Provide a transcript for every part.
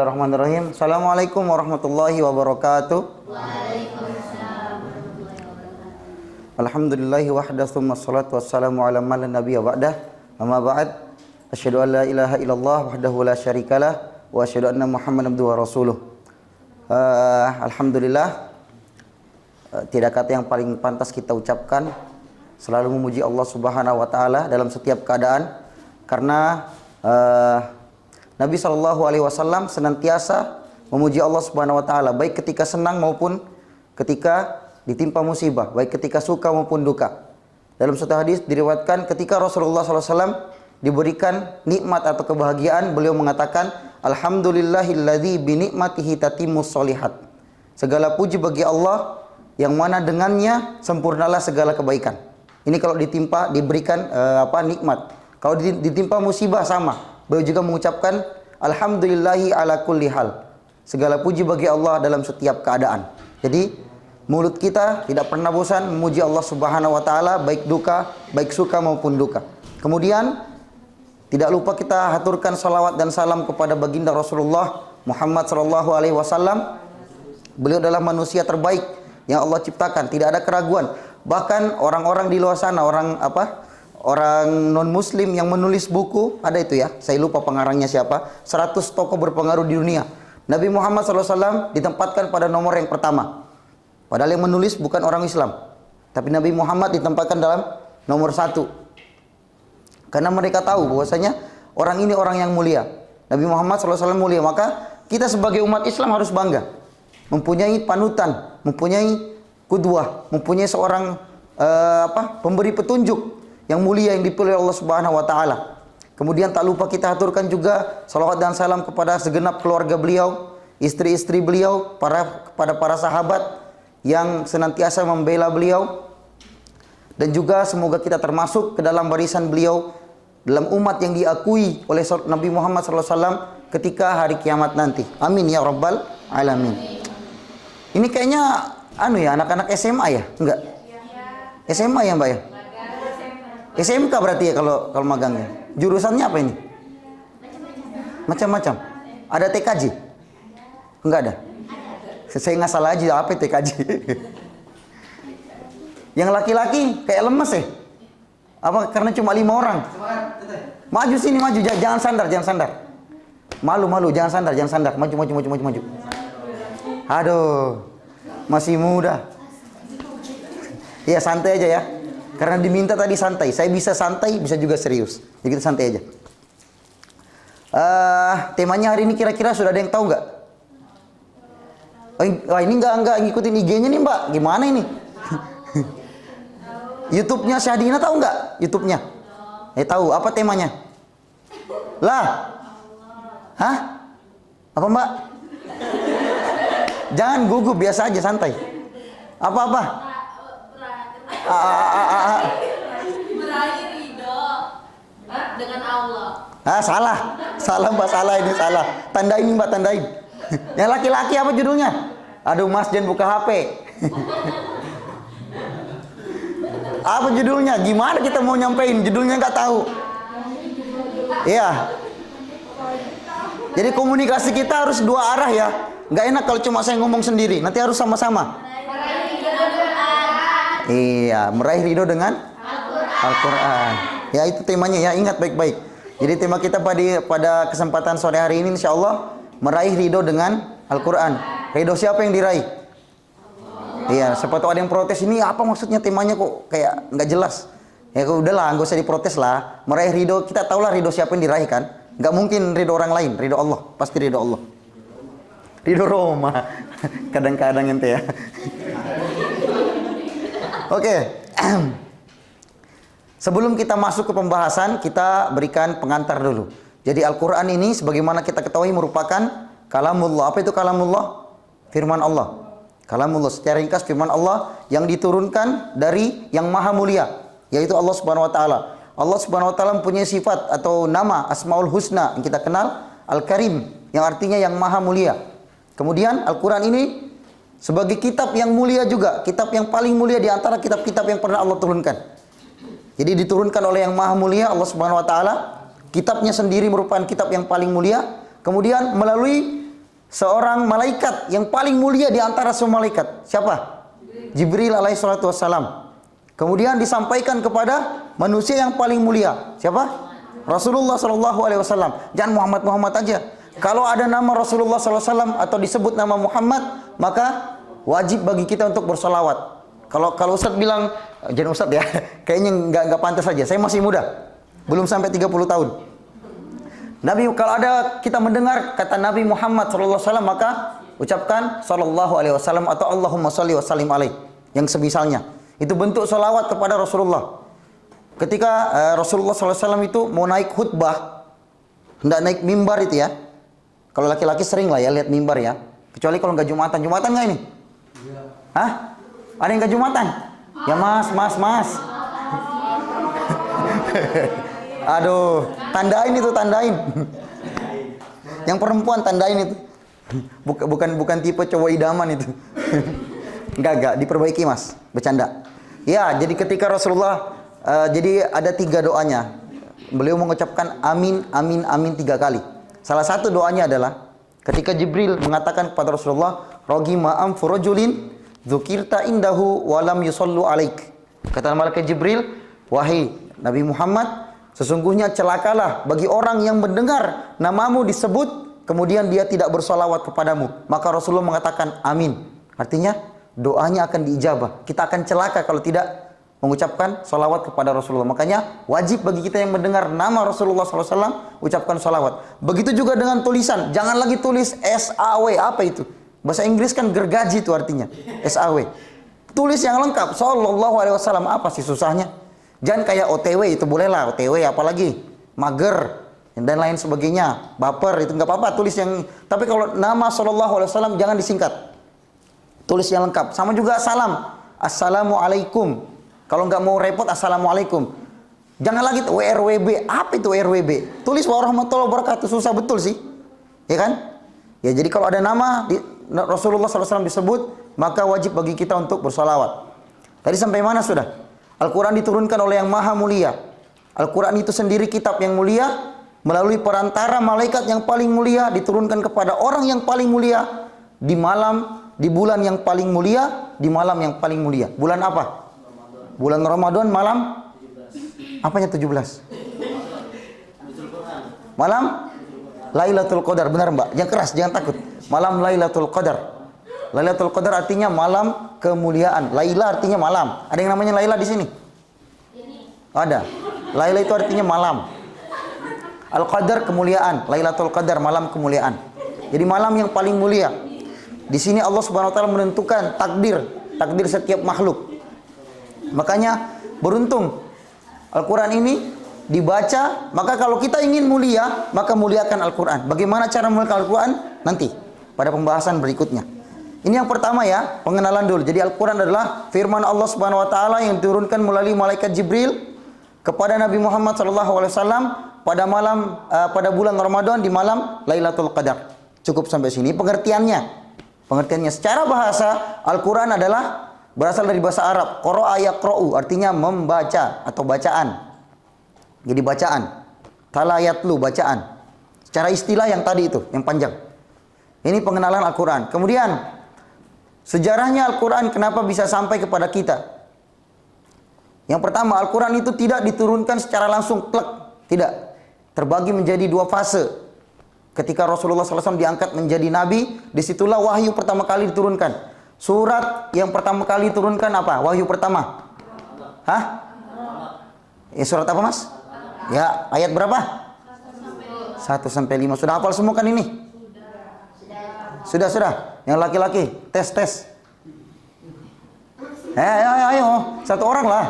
Bismillahirrahmanirrahim. Assalamualaikum warahmatullahi wabarakatuh. Alhamdulillahi wahda thumma salatu wassalamu ala man la nabiyya ba'dah. Amma ba'd. Asyhadu an la ilaha illallah wahdahu la syarikalah wa asyhadu anna Muhammadan abduhu wa rasuluh. Alhamdulillah, tidak kata yang paling pantas kita ucapkan selalu memuji Allah Subhanahu wa taala dalam setiap keadaan, karena Nabi SAW senantiasa memuji Allah Subhanahu wa taala baik ketika senang maupun ketika ditimpa musibah, baik ketika suka maupun duka. Dalam satu hadis diriwayatkan ketika Rasulullah SAW diberikan nikmat atau kebahagiaan, beliau mengatakan, Alhamdulillahilladzi bi ni'matihi tatimmus sholihat. Segala puji bagi Allah yang mana dengannya sempurnalah segala kebaikan. Ini kalau diberikan nikmat. Kalau ditimpa musibah sama. Beliau juga mengucapkan Alhamdulillahi ala kulli hal. Segala puji bagi Allah dalam setiap keadaan. Jadi mulut kita tidak pernah bosan memuji Allah Subhanahu wa taala baik duka, baik suka maupun duka. Kemudian tidak lupa kita haturkan salawat dan salam kepada baginda Rasulullah Muhammad sallallahu alaihi wasallam. Beliau adalah manusia terbaik yang Allah ciptakan, tidak ada keraguan. Bahkan orang-orang di luar sana, orang non muslim yang menulis buku, ada itu ya, saya lupa pengarangnya siapa, 100 tokoh berpengaruh di dunia. Nabi Muhammad SAW ditempatkan pada nomor yang pertama. Padahal yang menulis bukan orang Islam, tapi Nabi Muhammad ditempatkan dalam nomor 1. Karena mereka tahu bahwasanya orang ini orang yang mulia. Nabi Muhammad SAW mulia, maka kita sebagai umat Islam harus bangga mempunyai panutan, mempunyai qudwah, mempunyai seorang pemberi petunjuk yang mulia yang dipilih Allah Subhanahu wa taala. Kemudian tak lupa kita aturkan juga salawat dan salam kepada segenap keluarga beliau, istri-istri beliau, kepada para sahabat yang senantiasa membela beliau, dan juga semoga kita termasuk ke dalam barisan beliau dalam umat yang diakui oleh Nabi Muhammad SAW ketika hari kiamat nanti. Amin ya rabbal alamin. Ini kayaknya anak-anak SMA ya? Enggak? SMA ya Mbak ya? SMK berarti ya kalau magangnya. Jurusannya apa ini? Macam-macam. Ada TKJ? Enggak ada. Saya nggak salah aja apa TKJ. Yang laki-laki kayak lemes ya? Apa karena cuma 5 orang? Maju sini, maju, jangan sandar. Malu, jangan sandar. Maju. Aduh. Masih muda. Iya, santai aja ya. Karena diminta tadi santai. Saya bisa santai, bisa juga serius. Jadi kita santai aja. Temanya hari ini kira-kira sudah ada yang tahu nggak? Ini nggak ngikutin IG-nya nih Mbak. Gimana ini? YouTube-nya Syahadina tahu nggak? YouTube-nya? Tahu. Apa temanya? Lah? Hah? Apa Mbak? Jangan gugup, biasa aja, santai. Apa-apa? Meraih ridho dengan Allah. Salah Mbak, salah ini salah. Tandain Mbak, tandain. Yang laki-laki apa judulnya? Aduh Mas, jangan buka HP. Apa judulnya? Gimana kita mau nyampein? Judulnya nggak tahu. Iya. Jadi komunikasi kita harus dua arah ya. Nggak enak kalau cuma saya ngomong sendiri. Nanti harus sama-sama. Iya, meraih ridho dengan Al-Quran. Ya, itu temanya ya, ingat baik-baik. Jadi tema kita pada kesempatan sore hari ini insya Allah meraih ridho dengan Al-Quran. Ridho siapa yang diraih? Iya, siapa tahu ada yang protes, ini apa maksudnya temanya kok kayak nggak jelas. Ya udahlah, nggak usah diprotes lah. Meraih ridho, kita tahulah ridho siapa yang diraih kan. Nggak mungkin ridho orang lain, ridho Allah. Pasti ridho Allah. Ridho Roma. Kadang-kadang ente ya. Oke. Sebelum kita masuk ke pembahasan, kita berikan pengantar dulu. Jadi Al-Quran ini sebagaimana kita ketahui merupakan kalamullah. Apa itu kalamullah? Firman Allah. Kalamullah secara ringkas firman Allah yang diturunkan dari yang maha mulia, yaitu Allah Subhanahu wa taala. Allah Subhanahu wa taala mempunyai sifat atau nama Asmaul Husna yang kita kenal Al-Karim, yang artinya yang maha mulia. Kemudian Al-Quran ini sebagai kitab yang mulia juga, kitab yang paling mulia di antara kitab-kitab yang pernah Allah turunkan. Jadi diturunkan oleh yang maha mulia Allah Subhanahu wa taala. Kitabnya sendiri merupakan kitab yang paling mulia. Kemudian melalui seorang malaikat yang paling mulia di antara semua malaikat. Siapa? Jibril alaihi salatu wassalam. Kemudian disampaikan kepada manusia yang paling mulia. Siapa? Rasulullah sallallahu alaihi wasallam. Jangan Muhammad aja. Kalau ada nama Rasulullah sallallahu alaihi wasallam atau disebut nama Muhammad, maka wajib bagi kita untuk bersolawat. Kalau Ustadz bilang, jangan Ustadz ya, kayaknya nggak pantas saja. Saya masih muda, belum sampai 30 tahun. Nabi, kalau ada kita mendengar kata Nabi Muhammad sallallahu alaihi wasallam, maka ucapkan sallallahu alaihi wasallam atau Allahumma shalli wa sallim alaihi, yang semisalnya. Itu bentuk salawat kepada Rasulullah. Ketika Rasulullah sallallahu alaihi wasallam itu mau naik khutbah, hendak naik mimbar itu ya. Kalau laki-laki sering lah ya lihat mimbar ya. Kecuali kalau nggak Jumatan. Jumatan nggak ini? Hah? Ada yang nggak Jumatan? Ya mas. Aduh, tandain itu, tandain. Yang perempuan tandain itu. Bukan tipe cowok idaman itu. Enggak, diperbaiki mas. Bercanda. Ya, jadi ketika Rasulullah, jadi ada 3 doanya. Beliau mengucapkan amin 3 kali. Salah satu doanya adalah ketika Jibril mengatakan kepada Rasulullah, "Rogi ma'am furojulin dzukirta indahu walam yusallu alaik." Kata malaikat Jibril, "Wahai Nabi Muhammad, sesungguhnya celakalah bagi orang yang mendengar namamu disebut, kemudian dia tidak bersolawat kepadamu." Maka Rasulullah mengatakan amin. Artinya doanya akan diijabah. Kita akan celaka kalau tidak mengucapkan salawat kepada Rasulullah. Makanya wajib bagi kita yang mendengar nama Rasulullah SAW ucapkan salawat. Begitu juga dengan tulisan. Jangan lagi tulis SAW. Apa itu? Bahasa Inggris kan gergaji itu artinya. SAW. Tulis yang lengkap. Sallallahu alaihi wasallam. Apa sih susahnya? Jangan kayak OTW, itu bolehlah. OTW apalagi? Mager. Dan lain sebagainya. Baper, itu nggak apa-apa. Tulis yang... Tapi kalau nama Sallallahu alaihi wasallam jangan disingkat. Tulis yang lengkap. Sama juga salam. Assalamualaikum. Kalau nggak mau repot, Assalamualaikum. Jangan lagi WRWB. Apa itu WRWB? Tulis warahmatullahi wabarakatuh. Susah betul sih. Ya kan? Ya, jadi kalau ada nama Rasulullah SAW disebut, maka wajib bagi kita untuk bersolawat. Tadi sampai mana sudah? Al-Quran diturunkan oleh yang maha mulia. Al-Quran itu sendiri kitab yang mulia. Melalui perantara malaikat yang paling mulia. Diturunkan kepada orang yang paling mulia. Di malam, di bulan yang paling mulia. Di malam yang paling mulia. Bulan apa? Bulan Ramadan malam apanya 17? Malam Lailatul Qadar, benar Mbak? Jangan keras, jangan takut. Malam Lailatul Qadar. Lailatul Qadar artinya malam kemuliaan. Laila artinya malam. Ada yang namanya Laila di sini? Ada. Laila itu artinya malam. Al-Qadar kemuliaan, Lailatul Qadar malam kemuliaan. Jadi malam yang paling mulia. Di sini Allah Subhanahu wa taala menentukan takdir setiap makhluk. Makanya beruntung Al-Quran ini dibaca. Maka kalau kita ingin mulia, maka muliakan Al-Quran. Bagaimana cara memuliakan Al-Quran? Nanti pada pembahasan berikutnya. Ini yang pertama ya, pengenalan dulu. Jadi Al-Quran adalah firman Allah Subhanahu wa taala yang diturunkan melalui malaikat Jibril kepada Nabi Muhammad SAW pada malam pada bulan Ramadan di malam Lailatul Qadar. Cukup sampai sini pengertiannya. Secara bahasa Al-Quran adalah berasal dari bahasa Arab, qara'a yaqra'u, artinya membaca atau bacaan. Jadi bacaan. Tala yatlu, bacaan. Secara istilah yang tadi itu, yang panjang. Ini pengenalan Al-Quran. Kemudian, sejarahnya Al-Quran kenapa bisa sampai kepada kita? Yang pertama, Al-Quran itu tidak diturunkan secara langsung, plek. Tidak. Terbagi menjadi 2 fase. Ketika Rasulullah SAW diangkat menjadi Nabi, disitulah wahyu pertama kali diturunkan. Surat yang pertama kali turunkan apa? Wahyu pertama. Hah? Ya, surat apa mas? Ya, ayat berapa? 1-5. Sudah hafal semua kan ini? Sudah. Yang laki-laki, tes. Ayo. 1 orang lah.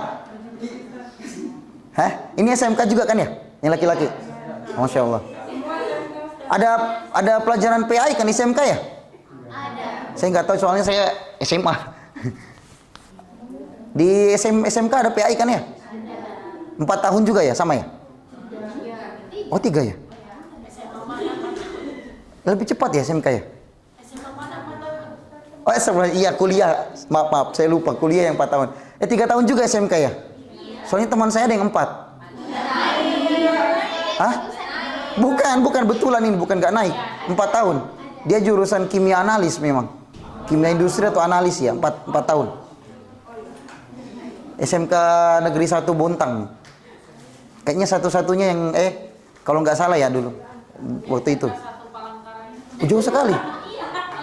Hah? Ini SMK juga kan ya? Yang laki-laki. Masya Allah. Ada pelajaran PAI kan SMK ya? Saya nggak tahu soalnya saya SMA. Di SMK ada PAI kan ya? 4 tahun juga ya, sama ya? Oh 3 ya? Lebih cepat ya SMK ya? Oh iya kuliah, maaf saya lupa kuliah yang 4 tahun. 3 tahun juga SMK ya? Soalnya teman saya ada yang 4. Hah? Bukan betulan ini, bukan nggak naik. 4 tahun. Dia jurusan kimia analis memang. Kimia industri atau analis ya, 4 tahun. SMK Negeri 1 Bontang. Kayaknya satu-satunya yang kalau nggak salah ya dulu waktu itu. Jauh sekali.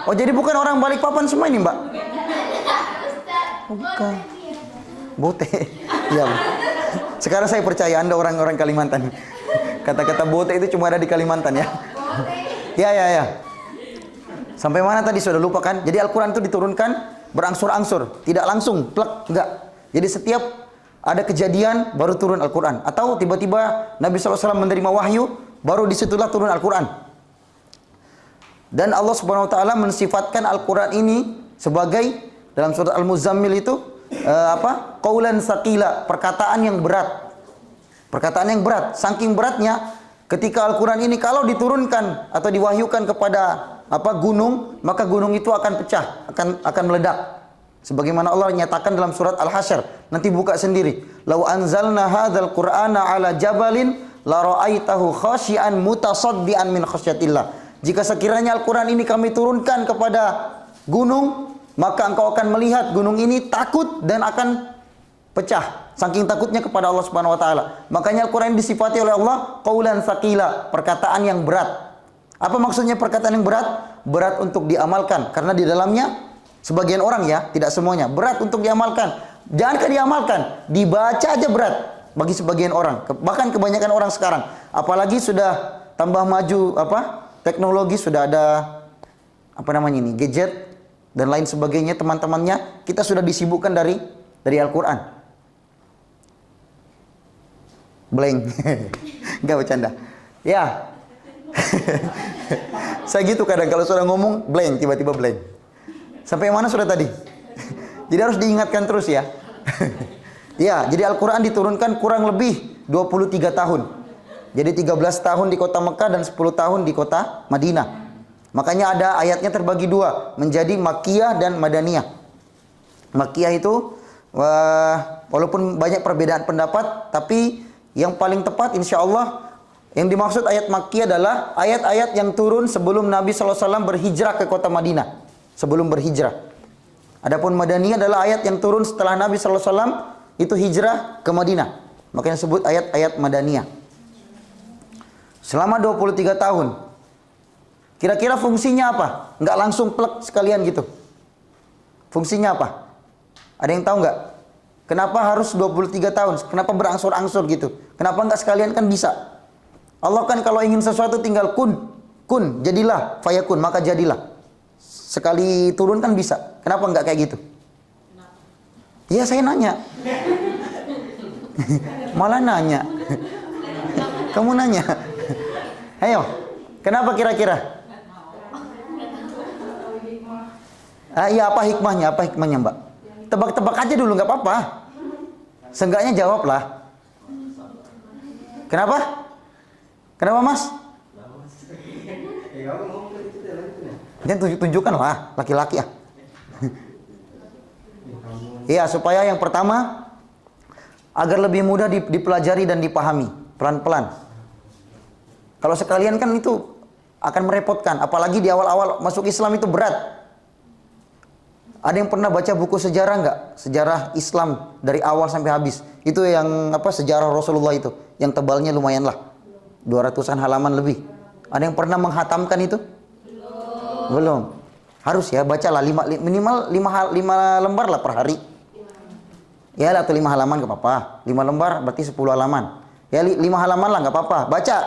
Oh jadi bukan orang Balikpapan semua ini Mbak? Oh, bukan. Bote. Ya. Sekarang saya percaya Anda orang-orang Kalimantan. Kata-kata bote itu cuma ada di Kalimantan ya. Ya. Sampai mana tadi sudah lupa kan? Jadi Al-Quran itu diturunkan berangsur-angsur, tidak langsung plek, enggak. Jadi setiap ada kejadian baru turun Al-Quran, atau tiba-tiba Nabi SAW menerima wahyu, baru disitulah turun Al-Quran. Dan Allah Subhanahu Wa Taala mensifatkan Al-Quran ini sebagai dalam surat Al-Muzammil itu qaulan tsaqila, perkataan yang berat. Perkataan yang berat, saking beratnya ketika Al-Quran ini kalau diturunkan atau diwahyukan kepada gunung, maka gunung itu akan pecah, akan meledak. Sebagaimana Allah nyatakan dalam surat Al-Hasyr, nanti buka sendiri. Lau anzalna hadzal Qur'ana ala jabalin la ra'aitahu khashian mutasaddian min khasyatillah. Jika sekiranya Al-Quran ini kami turunkan kepada gunung, maka engkau akan melihat gunung ini takut dan akan pecah. Saking takutnya kepada Allah Subhanahu Wa Taala. Makanya Al-Quran disifati oleh Allah qaulan tsaqila, perkataan yang berat. Apa maksudnya perkataan yang berat? Berat untuk diamalkan. Karena di dalamnya, sebagian orang ya, tidak semuanya, berat untuk diamalkan. Jangankan diamalkan, dibaca aja berat bagi sebagian orang. Bahkan kebanyakan orang sekarang. Apalagi sudah tambah maju, teknologi, sudah ada, gadget, dan lain sebagainya, teman-temannya, kita sudah disibukkan dari Al-Quran. Blank. Enggak bercanda. Ya. Saya gitu kadang kalau sudah ngomong blank, tiba-tiba blank. Sampai mana sudah tadi? Jadi harus diingatkan terus ya. Ya, jadi Al-Quran diturunkan kurang lebih 23 tahun. Jadi 13 tahun di kota Mekah dan 10 tahun di kota Madinah. Makanya ada ayatnya terbagi dua, menjadi Makkiyah dan Madaniyah. Makkiyah itu walaupun banyak perbedaan pendapat, tapi yang paling tepat insya Allah yang dimaksud ayat Makkiyah adalah ayat-ayat yang turun sebelum Nabi SAW berhijrah ke kota Madinah. Sebelum berhijrah. Adapun Madaniyah adalah ayat yang turun setelah Nabi SAW itu hijrah ke Madinah. Makanya disebut ayat-ayat Madaniyah. Selama 23 tahun. Kira-kira fungsinya apa? Nggak langsung plek sekalian gitu. Fungsinya apa? Ada yang tahu nggak? Kenapa harus 23 tahun? Kenapa berangsur-angsur gitu? Kenapa nggak sekalian, kan bisa? Allah kan kalau ingin sesuatu tinggal kun, jadilah, fayakun, maka jadilah. Sekali turun kan bisa. Kenapa nggak kayak gitu? Iya, saya nanya. Malah nanya. Kamu nanya. Ayo, kenapa kira-kira? Iya, apa hikmahnya? Apa hikmahnya, Mbak? Tebak-tebak aja dulu, nggak apa-apa. Seenggaknya jawablah. Kenapa? Kenapa, Mas? Jangan tunjukkanlah, laki-laki ya. Iya, supaya yang pertama agar lebih mudah dipelajari dan dipahami pelan-pelan. Kalau sekalian kan itu akan merepotkan, apalagi di awal-awal masuk Islam itu berat. Ada yang pernah baca buku sejarah nggak? Sejarah Islam dari awal sampai habis. Itu yang sejarah Rasulullah itu, yang tebalnya lumayan lah, 200-an halaman lebih. Ada yang pernah menghatamkan itu? Belum. Harus ya, bacalah minimal 5 lembar lah per hari. Ya, atau 5 halaman nggak apa-apa. 5 lembar berarti 10 halaman. Ya, 5 halaman lah nggak apa-apa. Baca.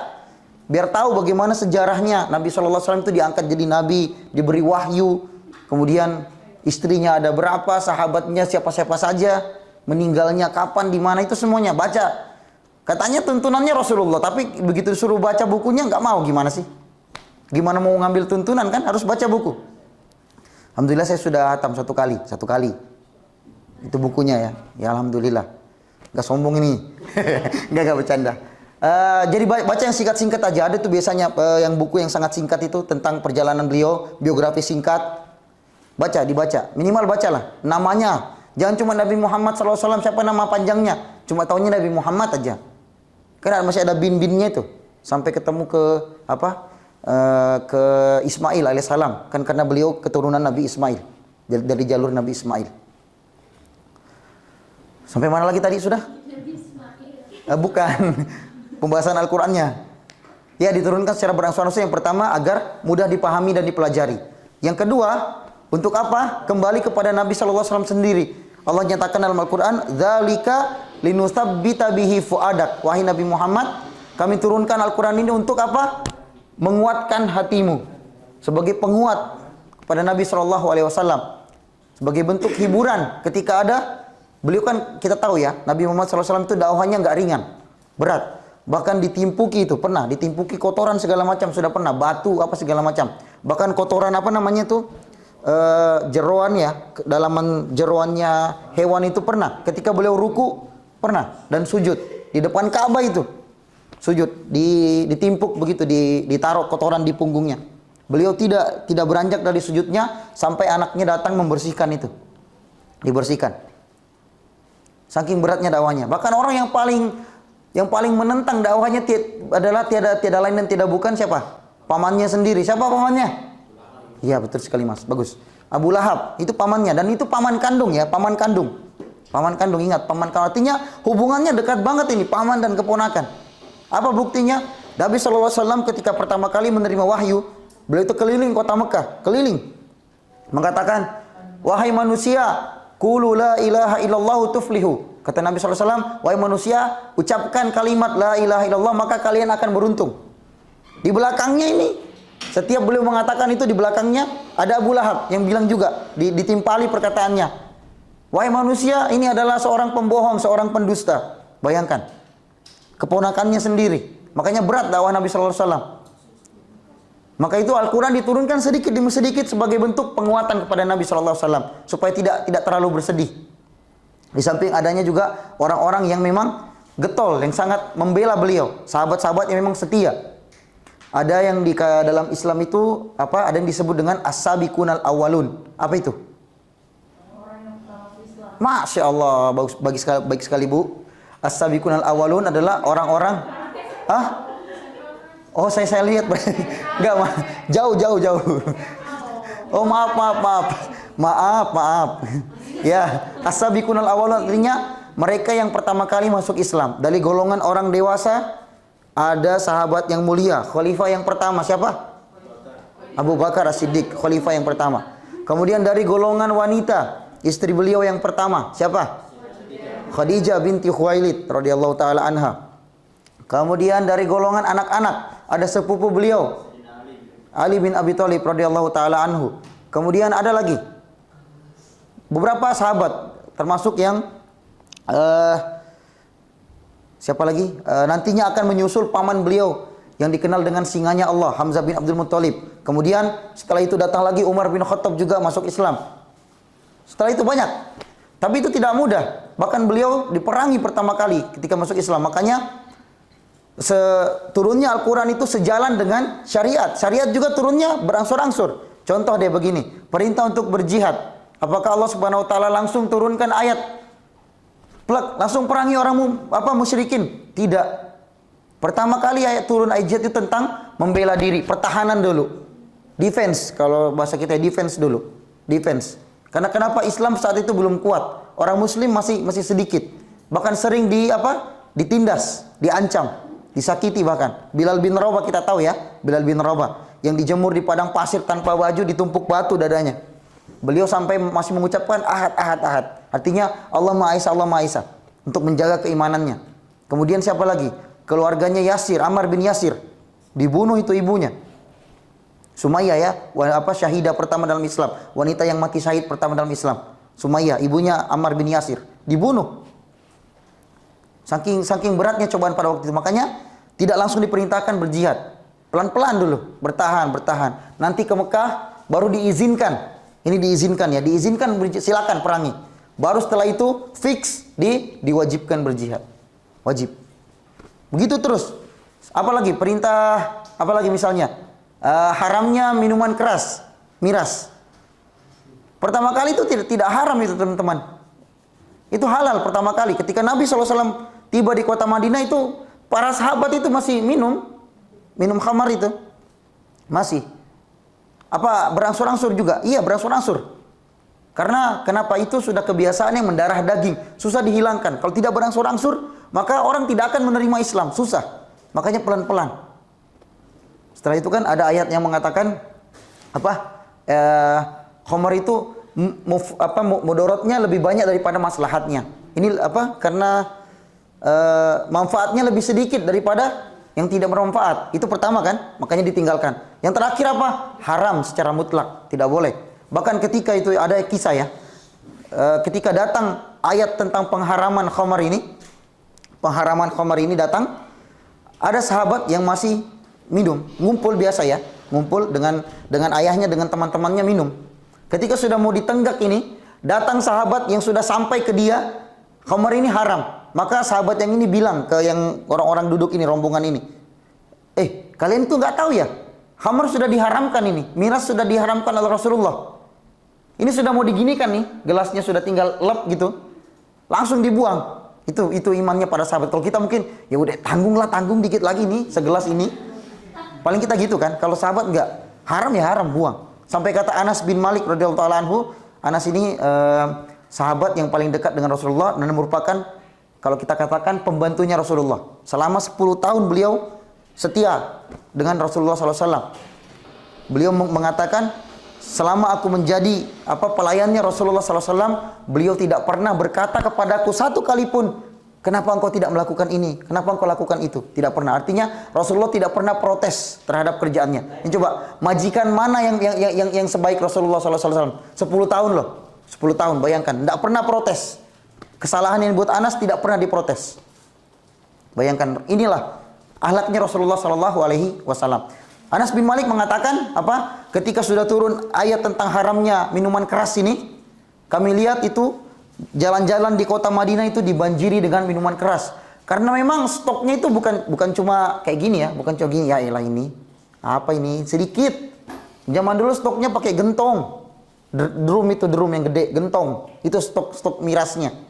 Biar tahu bagaimana sejarahnya. Nabi SAW itu diangkat jadi nabi, diberi wahyu. Kemudian istrinya ada berapa, sahabatnya siapa-siapa saja, meninggalnya kapan, di mana, itu semuanya baca. Katanya tuntunannya Rasulullah, tapi begitu suruh baca bukunya nggak mau, gimana sih? Gimana mau ngambil tuntunan, kan harus baca buku. Alhamdulillah saya sudah hatam satu kali. Itu bukunya ya. Ya alhamdulillah. Gak sombong ini. Gak bercanda. Jadi baca yang singkat-singkat aja. Ada tuh biasanya yang buku yang sangat singkat itu tentang perjalanan beliau, biografi singkat. Dibaca. Minimal bacalah. Namanya. Jangan cuma Nabi Muhammad SAW, siapa nama panjangnya. Cuma tahunya Nabi Muhammad aja. Karena masih ada bin-binnya itu. Sampai ketemu ke ke Ismail alaihissalam, kan karena beliau keturunan Nabi Ismail, dari jalur Nabi Ismail. Sampai mana lagi tadi sudah? Bukan, pembahasan Al-Qur'annya. Ya, diturunkan secara berangsur-angsur. Yang pertama agar mudah dipahami dan dipelajari. Yang kedua, untuk apa? Kembali kepada Nabi sallallahu alaihi wasallam sendiri. Allah nyatakan dalam Al-Qur'an, "Dzalika linusabbita bihi fuadak." Wahai Nabi Muhammad, kami turunkan Al-Qur'an ini untuk apa? Menguatkan hatimu. Sebagai penguat kepada Nabi sallallahu alaihi wasallam. Sebagai bentuk hiburan ketika ada, beliau kan kita tahu ya, Nabi Muhammad sallallahu alaihi wasallam itu dakwahnya enggak ringan, berat. Bahkan ditimpuki itu, pernah ditimpuki kotoran segala macam, sudah pernah, batu apa segala macam. Bahkan kotoran apa namanya itu, jeroan ya, kedalaman jeroannya hewan itu pernah. Ketika beliau ruku, pernah, dan sujud di depan Ka'bah itu, sujud, ditimpuk begitu, ditaruh kotoran di punggungnya. Beliau tidak beranjak dari sujudnya sampai anaknya datang membersihkan itu, dibersihkan. Saking beratnya dakwahnya. Bahkan orang yang paling menentang dakwahnya adalah tiada lain dan tidak bukan siapa? Pamannya sendiri. Siapa pamannya? Iya, betul sekali Mas. Bagus. Abu Lahab, itu pamannya, dan itu paman kandung ya, paman kandung. Paman kandung, ingat, paman kandung. Artinya hubungannya dekat banget ini, paman dan keponakan. Apa buktinya? Nabi SAW ketika pertama kali menerima wahyu, beliau itu keliling kota Mekah, keliling. Mengatakan, "Wahai manusia, qulu la ilaha illallah tuflihu." Kata Nabi SAW, "Wahai manusia, ucapkan kalimat la ilaha illallah, maka kalian akan beruntung." Di belakangnya ini, setiap beliau mengatakan itu, di belakangnya ada Abu Lahab yang bilang juga, ditimpali perkataannya, "Wahai manusia, ini adalah seorang pembohong, seorang pendusta." Bayangkan, keponakannya sendiri. Makanya berat dakwah Nabi SAW. Maka itu Al-Quran diturunkan sedikit demi sedikit sebagai bentuk penguatan kepada Nabi SAW, supaya tidak terlalu bersedih. Di samping adanya juga orang-orang yang memang getol, yang sangat membela beliau, sahabat-sahabat yang memang setia. Ada yang di dalam Islam itu apa? Ada yang disebut dengan as-sabiqunal awwalun. Apa itu? Masya Allah, baik sekali Bu. As-sabiqunal awwalun adalah orang-orang. Oh, saya lihat. Enggak, jauh. Oh, maaf. Ya, as-sabiqunal awwalun artinya mereka yang pertama kali masuk Islam. Dari golongan orang dewasa ada sahabat yang mulia, khalifah yang pertama siapa? Abu Bakar As-Siddiq, khalifah yang pertama. Kemudian dari golongan wanita, istri beliau yang pertama siapa? Khadijah binti Khuwailid radhiyallahu taala anha. Kemudian dari golongan anak-anak ada sepupu beliau, Ali bin Abi Thalib radhiyallahu taala anhu. Kemudian ada lagi beberapa sahabat, termasuk yang siapa lagi? Nantinya akan menyusul paman beliau yang dikenal dengan singanya Allah, Hamzah bin Abdul Muttalib. Kemudian setelah itu datang lagi Umar bin Khattab juga masuk Islam. Setelah itu banyak. Tapi itu tidak mudah. Bahkan beliau diperangi pertama kali ketika masuk Islam. Makanya turunnya Al-Quran itu sejalan dengan syariat. Syariat juga turunnya berangsur-angsur. Contoh deh begini, perintah untuk berjihad. Apakah Allah Subhanahu wa taala langsung turunkan ayat plek, langsung perangi orang musyrikin? Tidak. Pertama kali ayat turun ayat itu tentang membela diri, pertahanan dulu. Defense, kalau bahasa kita defense dulu. Defense. Karena kenapa Islam saat itu belum kuat? Orang muslim masih sedikit. Bahkan sering ditindas, diancam, disakiti bahkan. Bilal bin Rabah kita tahu ya, Bilal bin Rabah yang dijemur di padang pasir tanpa baju, ditumpuk batu dadanya. Beliau sampai masih mengucapkan ahad. Artinya Allah Maha Esa, Allah Maha Esa, untuk menjaga keimanannya. Kemudian siapa lagi? Keluarganya Yasir, Ammar bin Yasir. Dibunuh itu ibunya. Sumayyah ya, syahidah pertama dalam Islam. Wanita yang mati syahid pertama dalam Islam. Sumayyah, ibunya Ammar bin Yasir. Dibunuh. Saking beratnya cobaan pada waktu itu. Makanya tidak langsung diperintahkan berjihad. Pelan-pelan dulu, bertahan. Nanti ke Mekah baru diizinkan. Ini diizinkan ya, silakan perangi. Baru setelah itu fix diwajibkan berjihad. Wajib. Begitu terus. Apalagi perintah, apalagi misalnya haramnya minuman keras, miras. Pertama kali itu tidak haram itu teman-teman. Itu halal pertama kali. Ketika Nabi SAW tiba di kota Madinah itu, para sahabat itu masih minum khamar itu. Masih. Apa berangsur-angsur juga? Iya, berangsur-angsur. Karena kenapa itu sudah kebiasaan yang mendarah daging, susah dihilangkan. Kalau tidak berangsur-angsur, maka orang tidak akan menerima Islam, susah. Makanya pelan-pelan. Setelah itu kan ada ayat yang mengatakan khamar itu mudorotnya lebih banyak daripada maslahatnya. Ini karena manfaatnya lebih sedikit daripada yang tidak bermanfaat. Itu pertama kan, makanya ditinggalkan. Yang terakhir apa? Haram secara mutlak, tidak boleh. Bahkan ketika itu ada kisah ya, ketika datang ayat tentang pengharaman khamar ini datang, ada sahabat yang masih minum, ngumpul biasa ya, ngumpul dengan ayahnya, dengan teman-temannya minum. Ketika sudah mau ditenggak ini, datang sahabat yang sudah sampai ke dia, khamar ini haram. Maka sahabat yang ini bilang ke yang orang-orang duduk ini, rombongan ini, kalian itu nggak tahu ya, khamar sudah diharamkan ini, miras sudah diharamkan oleh Rasulullah. Ini sudah mau diginikan nih, gelasnya sudah tinggal lep gitu, langsung dibuang. Itu imannya para sahabat. Kalau kita mungkin ya udah tanggung dikit lagi nih segelas ini. Paling kita gitu kan. Kalau sahabat enggak, haram ya haram, buang. Sampai kata Anas bin Malik radhiyallahu anhu, Anas ini sahabat yang paling dekat dengan Rasulullah dan merupakan kalau kita katakan pembantunya Rasulullah. Selama 10 tahun beliau setia dengan Rasulullah SAW. Beliau mengatakan, selama aku menjadi pelayannya Rasulullah SAW, beliau tidak pernah berkata kepadaku satu kali pun, kenapa engkau tidak melakukan ini? Kenapa engkau lakukan itu? Tidak pernah. Artinya Rasulullah tidak pernah protes terhadap kerjaannya. Ini coba, majikan mana yang sebaik Rasulullah SAW? 10 tahun loh. 10 tahun, bayangkan. Tidak pernah protes. Kesalahan yang buat Anas tidak pernah diprotes. Bayangkan, inilah akhlaknya Rasulullah SAW. Anas bin Malik mengatakan ketika sudah turun ayat tentang haramnya minuman keras ini, kami lihat itu jalan-jalan di kota Madinah itu dibanjiri dengan minuman keras. Karena memang stoknya itu bukan cuma kayak gini ya, bukan cuma gini ya, elah ini. Apa ini? Sedikit. Zaman dulu stoknya pakai gentong. Drum yang gede, gentong. Itu stok mirasnya.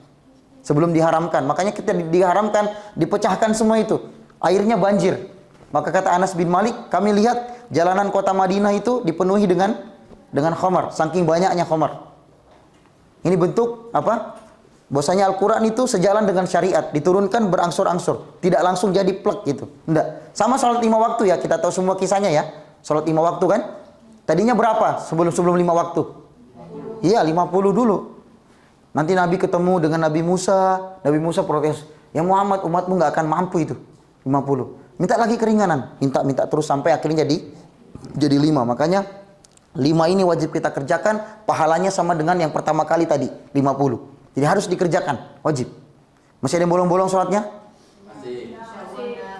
Sebelum diharamkan. Makanya kita diharamkan, dipecahkan semua itu. Airnya banjir. Maka kata Anas bin Malik, kami lihat jalanan kota Madinah itu dipenuhi dengan khamar, saking banyaknya khamar. Ini bentuk bahwasanya Al-Qur'an itu sejalan dengan syariat, diturunkan berangsur-angsur, tidak langsung jadi plek gitu. Enggak. Sama salat 5 waktu ya, kita tahu semua kisahnya ya. Salat 5 waktu kan? Tadinya berapa sebelum 5 waktu? Iya, 50 dulu. Nanti Nabi ketemu dengan Nabi Musa protes, "Ya Muhammad, umatmu enggak akan mampu itu 50. Minta lagi keringanan, minta terus sampai akhirnya jadi 5. Makanya 5 ini wajib kita kerjakan, pahalanya sama dengan yang pertama kali tadi, 50. Jadi harus dikerjakan, wajib. Masih ada yang bolong-bolong sholatnya?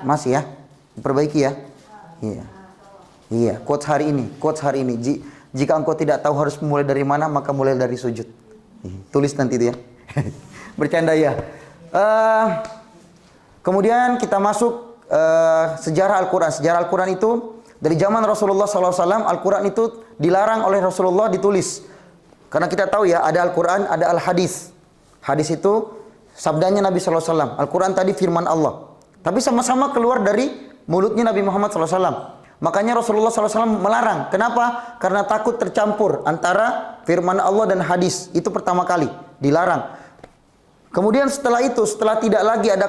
Masih ya? Diperbaiki ya? Iya, quotes hari ini. Jika engkau tidak tahu harus mulai dari mana, maka mulai dari sujud. Tulis nanti itu ya. Bercanda ya. Kemudian kita masuk sejarah Al-Quran. Sejarah Al-Quran itu dari zaman Rasulullah SAW, Al-Quran itu dilarang oleh Rasulullah ditulis. Karena kita tahu ya, ada Al-Quran, ada Al-Hadis. Hadis itu sabdanya Nabi SAW. Al-Quran tadi firman Allah. Tapi sama-sama keluar dari mulutnya Nabi Muhammad SAW. Makanya Rasulullah SAW melarang. Kenapa? Karena takut tercampur antara firman Allah dan hadis. Itu pertama kali dilarang. Kemudian setelah itu, setelah tidak lagi ada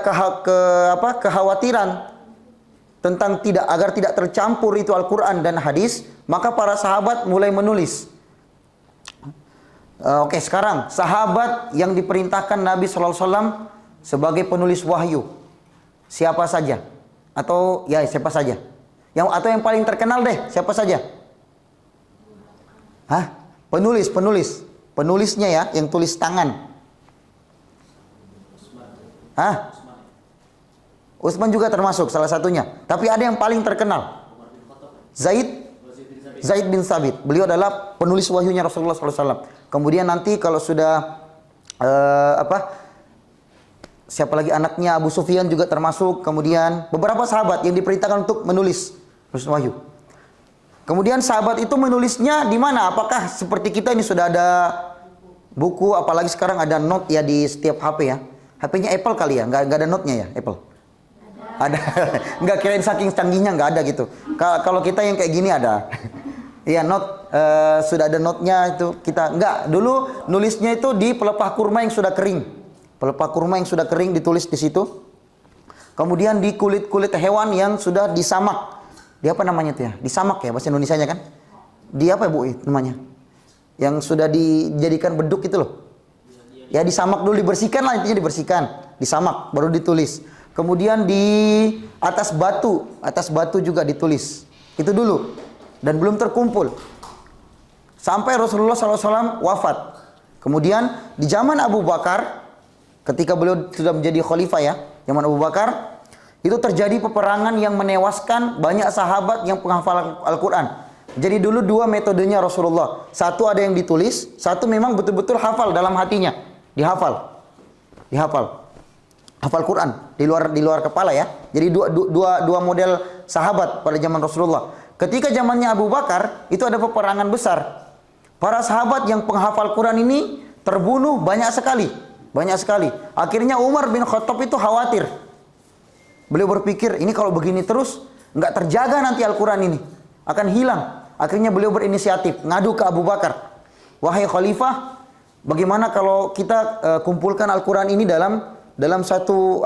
kekhawatiran tentang agar tidak tercampur itu Al-Quran dan hadis, maka para sahabat mulai menulis. Oke, sekarang sahabat yang diperintahkan Nabi SAW sebagai penulis wahyu, siapa saja? Atau ya siapa saja? Atau yang paling terkenal deh, siapa saja? Penulisnya ya, yang tulis tangan. Utsman juga termasuk salah satunya. Tapi ada yang paling terkenal. Zaid bin Sabit. Beliau adalah penulis wahyunya Rasulullah SAW. Kemudian nanti kalau sudah siapa lagi anaknya Abu Sufyan juga termasuk. Kemudian beberapa sahabat yang diperintahkan untuk menulis wahyu. Kemudian sahabat itu menulisnya di mana? Apakah seperti kita ini sudah ada buku? Apalagi sekarang ada note ya di setiap HP ya. HP-nya Apple kali ya, nggak ada note-nya ya Apple. Ada. Nggak kirain saking canggihnya nggak ada gitu. Kalau kita yang kayak gini ada. Iya, sudah ada notnya itu kita nggak. Dulu nulisnya itu di pelepah kurma yang sudah kering. Pelepah kurma yang sudah kering ditulis di situ. Kemudian di kulit-kulit hewan yang sudah disamak. Di apa namanya itu ya? Disamak ya bahasa Indonesianya kan? Di apa ya Bu namanya? Yang sudah dijadikan beduk itu loh. Ya disamak dulu, dibersihkan lah, intinya dibersihkan. Disamak baru ditulis. Kemudian di atas batu juga ditulis. Itu dulu. Dan belum terkumpul. Sampai Rasulullah SAW wafat. Kemudian di zaman Abu Bakar, ketika beliau sudah menjadi khalifah ya, zaman Abu Bakar, itu terjadi peperangan yang menewaskan banyak sahabat yang penghafal Al-Quran. Jadi dulu dua metodenya Rasulullah. Satu ada yang ditulis, satu memang betul-betul hafal dalam hatinya. Dihafal. Hafal Quran di luar kepala ya. Jadi dua model sahabat pada zaman Rasulullah. Ketika zamannya Abu Bakar, itu ada peperangan besar. Para sahabat yang penghafal Quran ini terbunuh banyak sekali. Akhirnya Umar bin Khattab itu khawatir. Beliau berpikir, ini kalau begini terus, nggak terjaga nanti Al-Quran ini. Akan hilang. Akhirnya beliau berinisiatif, ngadu ke Abu Bakar. Wahai khalifah, bagaimana kalau kita kumpulkan Al-Quran ini dalam satu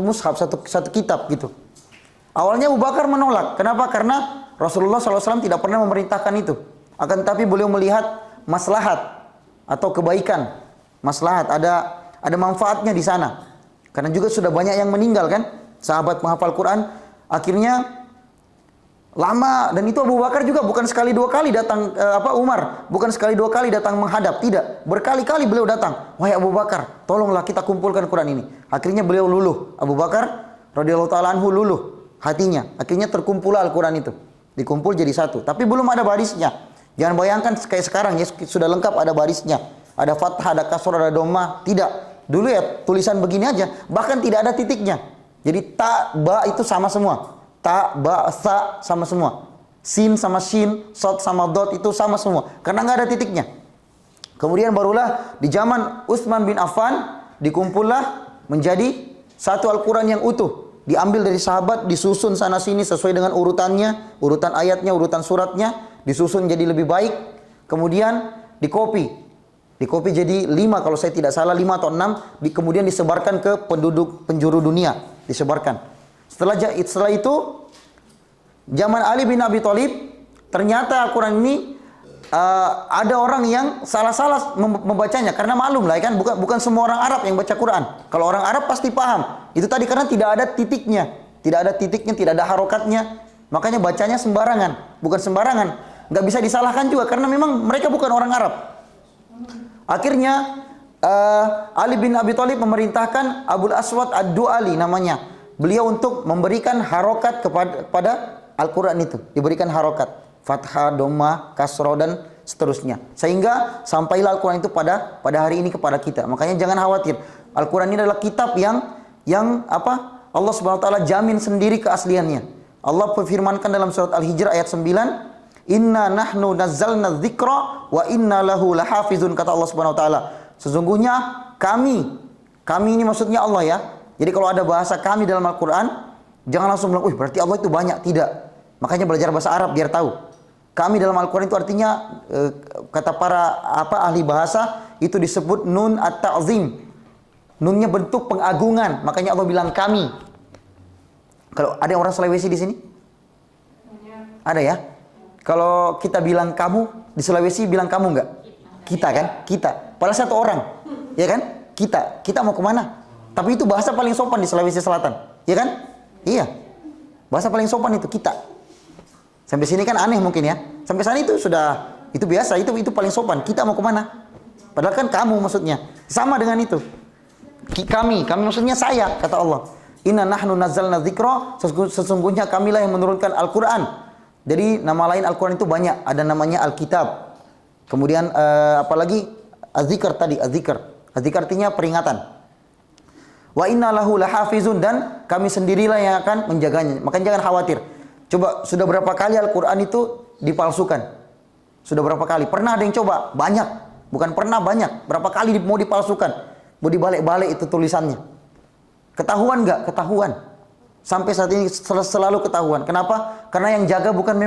mushaf, satu kitab gitu. Awalnya Abu Bakar menolak. Kenapa? Karena Rasulullah SAW tidak pernah memerintahkan itu. Akan tetapi beliau melihat maslahat atau kebaikan. Maslahat, ada manfaatnya di sana. Karena juga sudah banyak yang meninggal kan, sahabat penghafal Quran. Akhirnya lama, dan itu Abu Bakar juga bukan sekali dua kali datang, Umar bukan sekali dua kali datang menghadap, tidak, berkali-kali beliau datang. Wahai Abu Bakar, tolonglah kita kumpulkan Quran ini. Akhirnya beliau luluh, Abu Bakar radhiyallahu taala anhu luluh hatinya. Akhirnya terkumpul Al-Quran itu, dikumpul jadi satu. Tapi belum ada barisnya. Jangan bayangkan kayak sekarang ya, sudah lengkap ada barisnya, ada fathah, ada kasrah, ada dhammah. Tidak, dulu ya tulisan begini aja, bahkan tidak ada titiknya. Jadi ta, ba itu sama semua. Ta, ba, sa sama semua. Sin sama shin, sod sama dot itu sama semua. Karena nggak ada titiknya. Kemudian barulah di zaman Utsman bin Affan dikumpullah menjadi satu Al-Quran yang utuh. Diambil dari sahabat, disusun sana sini sesuai dengan urutannya, urutan ayatnya, urutan suratnya, disusun jadi lebih baik. Kemudian dikopi jadi 5 kalau saya tidak salah, 5 atau 6. Kemudian disebarkan ke penjuru dunia, disebarkan. Setelah itu, zaman Ali bin Abi Thalib, ternyata Al-Quran ini ada orang yang salah-salah membacanya. Karena maklum lah kan, bukan semua orang Arab yang baca Quran. Kalau orang Arab pasti paham. Itu tadi karena tidak ada titiknya, tidak ada harokatnya. Makanya bacanya sembarangan, bukan sembarangan. Nggak bisa disalahkan juga karena memang mereka bukan orang Arab. Akhirnya Ali bin Abi Thalib memerintahkan Abul Aswad Ad-Du'ali namanya. Beliau untuk memberikan harokat kepada Al-Quran itu. Diberikan harokat. Fathah, dhammah, kasroh, dan seterusnya. Sehingga sampailah Al-Quran itu pada hari ini kepada kita. Makanya jangan khawatir. Al-Quran ini adalah kitab yang Allah Subhanahu wa taala jamin sendiri keasliannya. Allah firmankan dalam surat Al-Hijr ayat 9, "Inna nahnu nazzalna dzikra wa inna lahu lahafizun," kata Allah Subhanahu wa taala. Sesungguhnya kami ini maksudnya Allah ya. Jadi kalau ada bahasa kami dalam Al-Quran, jangan langsung bilang, berarti Allah itu banyak. Tidak. Makanya belajar bahasa Arab biar tahu. Kami dalam Al-Quran itu artinya, kata para ahli bahasa, itu disebut nun at-ta'zim. Nunnya bentuk pengagungan. Makanya Allah bilang kami. Kalau ada orang Sulawesi di sini? Ada ya? Kalau kita bilang kamu, di Sulawesi bilang kamu enggak? Kita kan? Kita. Padahal satu orang. Ya kan? Kita mau kemana? Tapi itu bahasa paling sopan di Sulawesi Selatan. Ya kan? Iya. Bahasa paling sopan itu kita. Sampai sini kan aneh mungkin ya. Sampai sana itu sudah, itu biasa, itu paling sopan. Kita mau kemana? Padahal kan kamu maksudnya. Sama dengan itu. Kami maksudnya saya, kata Allah. Inna nahnu nazzalna dzikra, sesungguhnya kamilah yang menurunkan Al-Quran. Jadi nama lain Al-Quran itu banyak. Ada namanya Alkitab. Kemudian apalagi Az-Zikr tadi, Az-Zikr. Az-Zikr artinya peringatan. Wa inna lahu lahafizun, dan kami sendirilah yang akan menjaganya. Makanya jangan khawatir. Coba, sudah berapa kali Al-Quran itu dipalsukan? Sudah berapa kali? Pernah ada yang coba? Banyak. Bukan pernah, banyak. Berapa kali mau dipalsukan? Mau dibalik-balik itu tulisannya. Ketahuan nggak? Ketahuan. Sampai saat ini selalu ketahuan. Kenapa? Karena yang jaga bukan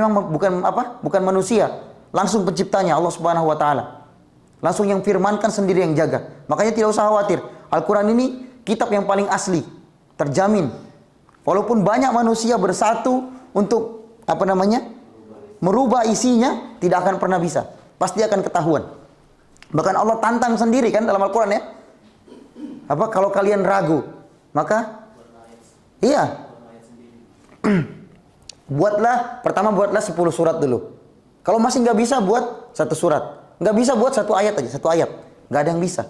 manusia, langsung penciptanya Allah Subhanahu wa taala. Langsung yang firmankan sendiri yang jaga. Makanya tidak usah khawatir. Al-Qur'an ini kitab yang paling asli, terjamin. Walaupun banyak manusia bersatu untuk merubah isinya, tidak akan pernah bisa. Pasti akan ketahuan. Bahkan Allah tantang sendiri kan dalam Al-Qur'an ya. Kalau kalian ragu, maka iya. Buatlah 10 surat dulu. Kalau masih nggak bisa, buat 1 surat. Nggak bisa, buat 1 ayat aja, 1 ayat. Nggak ada yang bisa.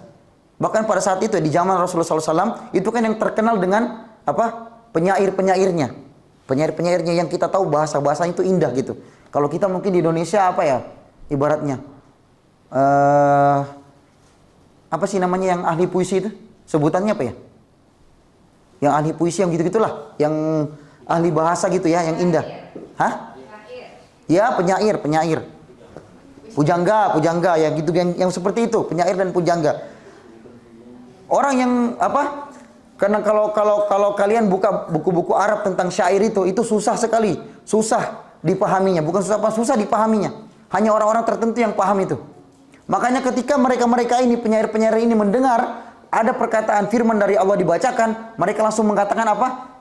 Bahkan pada saat itu di zaman Rasulullah SAW itu kan yang terkenal dengan penyair-penyairnya. Penyair-penyairnya yang kita tahu bahasa-bahasanya itu indah gitu. Kalau kita mungkin di Indonesia ibaratnya apa sih namanya yang ahli puisi itu? Sebutannya apa ya? Yang ahli puisi yang gitu-gitulah, yang ahli bahasa gitu ya, yang indah. Hah? Ya, penyair. Pujangga ya gitu, yang seperti itu, penyair dan pujangga. Orang yang karena kalau kalian buka buku-buku Arab tentang syair itu susah sekali, susah dipahaminya, bukan susah dipahaminya. Hanya orang-orang tertentu yang paham itu. Makanya ketika mereka ini penyair-penyair ini mendengar ada perkataan firman dari Allah dibacakan, mereka langsung mengatakan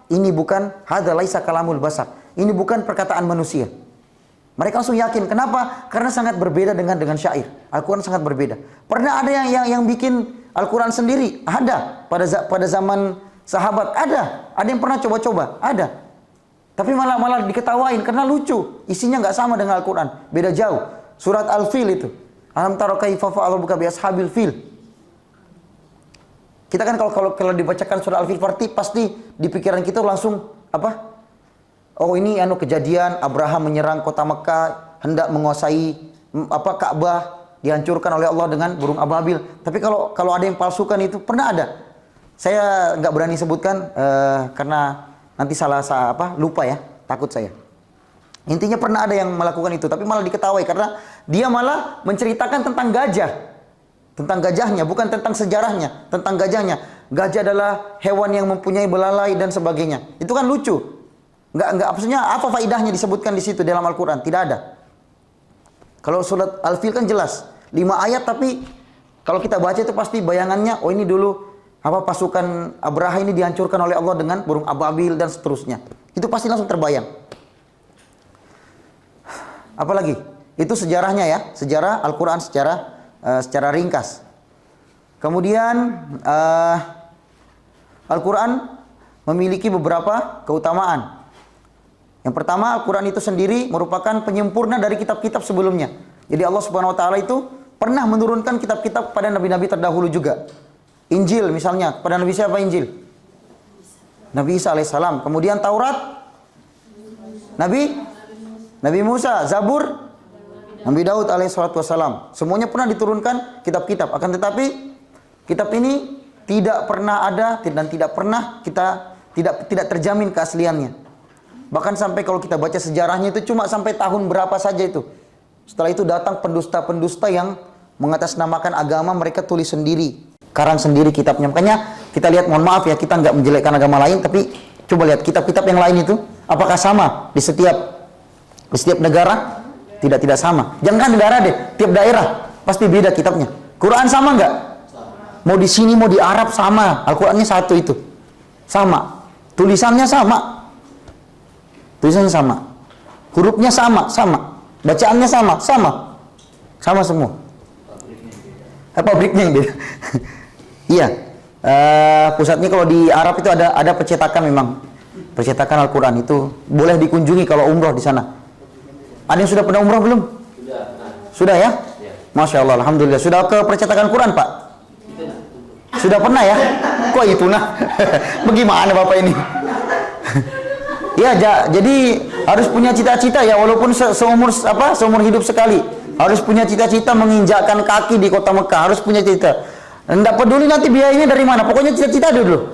ini bukan hadza laisa kalamul basar. Ini bukan perkataan manusia. Mereka langsung yakin. Kenapa? Karena sangat berbeda dengan syair. Al-Quran sangat berbeda. Pernah ada yang bikin Al-Quran sendiri? Ada. Pada zaman sahabat ada. Ada yang pernah coba-coba? Ada. Tapi malah diketawain karena lucu. Isinya nggak sama dengan Al-Quran. Beda jauh. Surat Al-Fil itu. Alam tara kaifa fa'ala rabbuka bi ashabil fil. Kita kan kalau dibacakan surah Al-Fil pasti di pikiran kita langsung Oh ini kejadian Abraham menyerang kota Mekah, hendak menguasai Ka'bah, dihancurkan oleh Allah dengan burung ababil. Tapi kalau ada yang palsukan itu pernah ada. Saya nggak berani sebutkan karena nanti lupa ya, takut saya. Intinya pernah ada yang melakukan itu, tapi malah diketawain karena dia malah menceritakan tentang gajah. Tentang gajahnya, bukan tentang sejarahnya, tentang gajahnya. Gajah adalah hewan yang mempunyai belalai dan sebagainya. Itu kan lucu. Maksudnya apa faidahnya disebutkan di situ dalam Al-Quran? Tidak ada. Kalau surat Al-Fil kan jelas 5 ayat, tapi kalau kita baca itu pasti bayangannya ini dulu pasukan Abraha ini dihancurkan oleh Allah dengan burung ababil dan seterusnya. Itu pasti langsung terbayang. Apalagi? Itu sejarahnya ya, sejarah Al-Quran secara ringkas. Kemudian Al-Quran memiliki beberapa keutamaan. Yang pertama, Al-Quran itu sendiri merupakan penyempurna dari kitab-kitab sebelumnya. Jadi Allah Subhanahu wa taala itu pernah menurunkan kitab-kitab pada nabi-nabi terdahulu juga. Injil misalnya, pada Nabi siapa Injil? Nabi Isa alaihissalam. Kemudian Taurat Nabi Musa, Zabur Nabi Daud alaihissalam. Semuanya pernah diturunkan kitab-kitab. Akan tetapi kitab ini tidak pernah ada dan tidak pernah tidak terjamin keasliannya. Bahkan sampai kalau kita baca sejarahnya itu cuma sampai tahun berapa saja itu. Setelah itu datang pendusta-pendusta yang mengatasnamakan agama, mereka tulis sendiri, karang sendiri kitabnya. Makanya kita lihat, mohon maaf ya, kita nggak menjelekkan agama lain, tapi coba lihat kitab-kitab yang lain itu apakah sama di setiap negara? Tidak sama. Jangan negara deh, tiap daerah pasti beda kitabnya. Quran sama nggak? Mau di sini mau di Arab sama, Al-Qurannya satu itu. Sama. Tulisannya sama. Hurufnya sama. Bacaannya sama. Sama semua. Pabriknya yang beda. Iya. Pusatnya kalau di Arab itu ada percetakan memang. Percetakan Al-Quran itu boleh dikunjungi kalau umroh di sana. Ada yang sudah pernah umroh belum? Sudah ya? Masya Allah, Alhamdulillah. Sudah ke percetakan Quran, Pak? Sudah pernah ya? Kok itu nah? Bagaimana Bapak ini? Ya, jadi harus punya cita-cita ya, walaupun seumur hidup sekali. Harus punya cita-cita menginjakkan kaki di kota Mekah, harus punya cita. Enggak peduli nanti biayanya dari mana, pokoknya cita-cita dulu.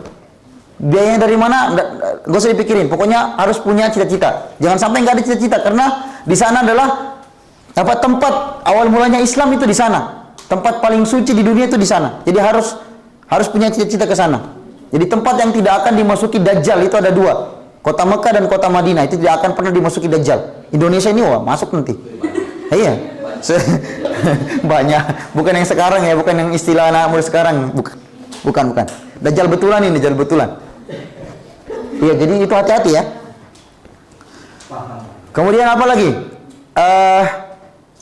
Biayanya dari mana, gak usah dipikirin. Pokoknya harus punya cita-cita. Jangan sampai nggak ada cita-cita, karena di sana adalah tempat awal mulanya Islam itu di sana. Tempat paling suci di dunia itu di sana. Jadi harus punya cita-cita ke sana. Jadi tempat yang tidak akan dimasuki Dajjal itu ada dua. Kota Mekah dan kota Madinah itu tidak akan pernah dimasuki Dajjal. Indonesia ini wah masuk nanti. Iya. Banyak. Bukan yang sekarang ya, bukan yang istilah anak muda sekarang. Bukan. Dajjal betulan ini, Dajjal betulan. Iya, jadi itu hati-hati ya. Kemudian apa lagi?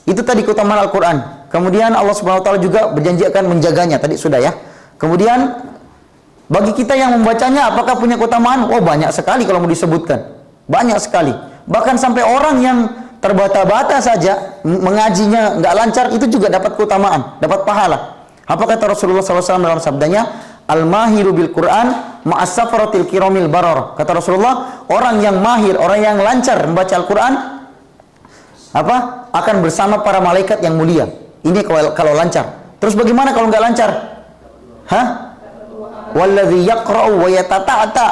Itu tadi keutamaan Al-Quran. Kemudian Allah Subhanahu wa taala juga berjanji akan menjaganya. Tadi sudah ya. Kemudian bagi kita yang membacanya apakah punya keutamaan? Oh, banyak sekali kalau mau disebutkan. Banyak sekali. Bahkan sampai orang yang terbata-bata saja mengajinya nggak lancar itu juga dapat keutamaan, dapat pahala. Apa kata Rasulullah SAW dalam sabdanya? Al-mahiru bil Quran ma'as-safaratil kiramil barar. Kata Rasulullah, orang yang mahir, orang yang lancar membaca Al-Quran akan bersama para malaikat yang mulia. Ini kalau lancar. Terus bagaimana kalau nggak lancar? Walladzi yaqra'u wa yatata'ta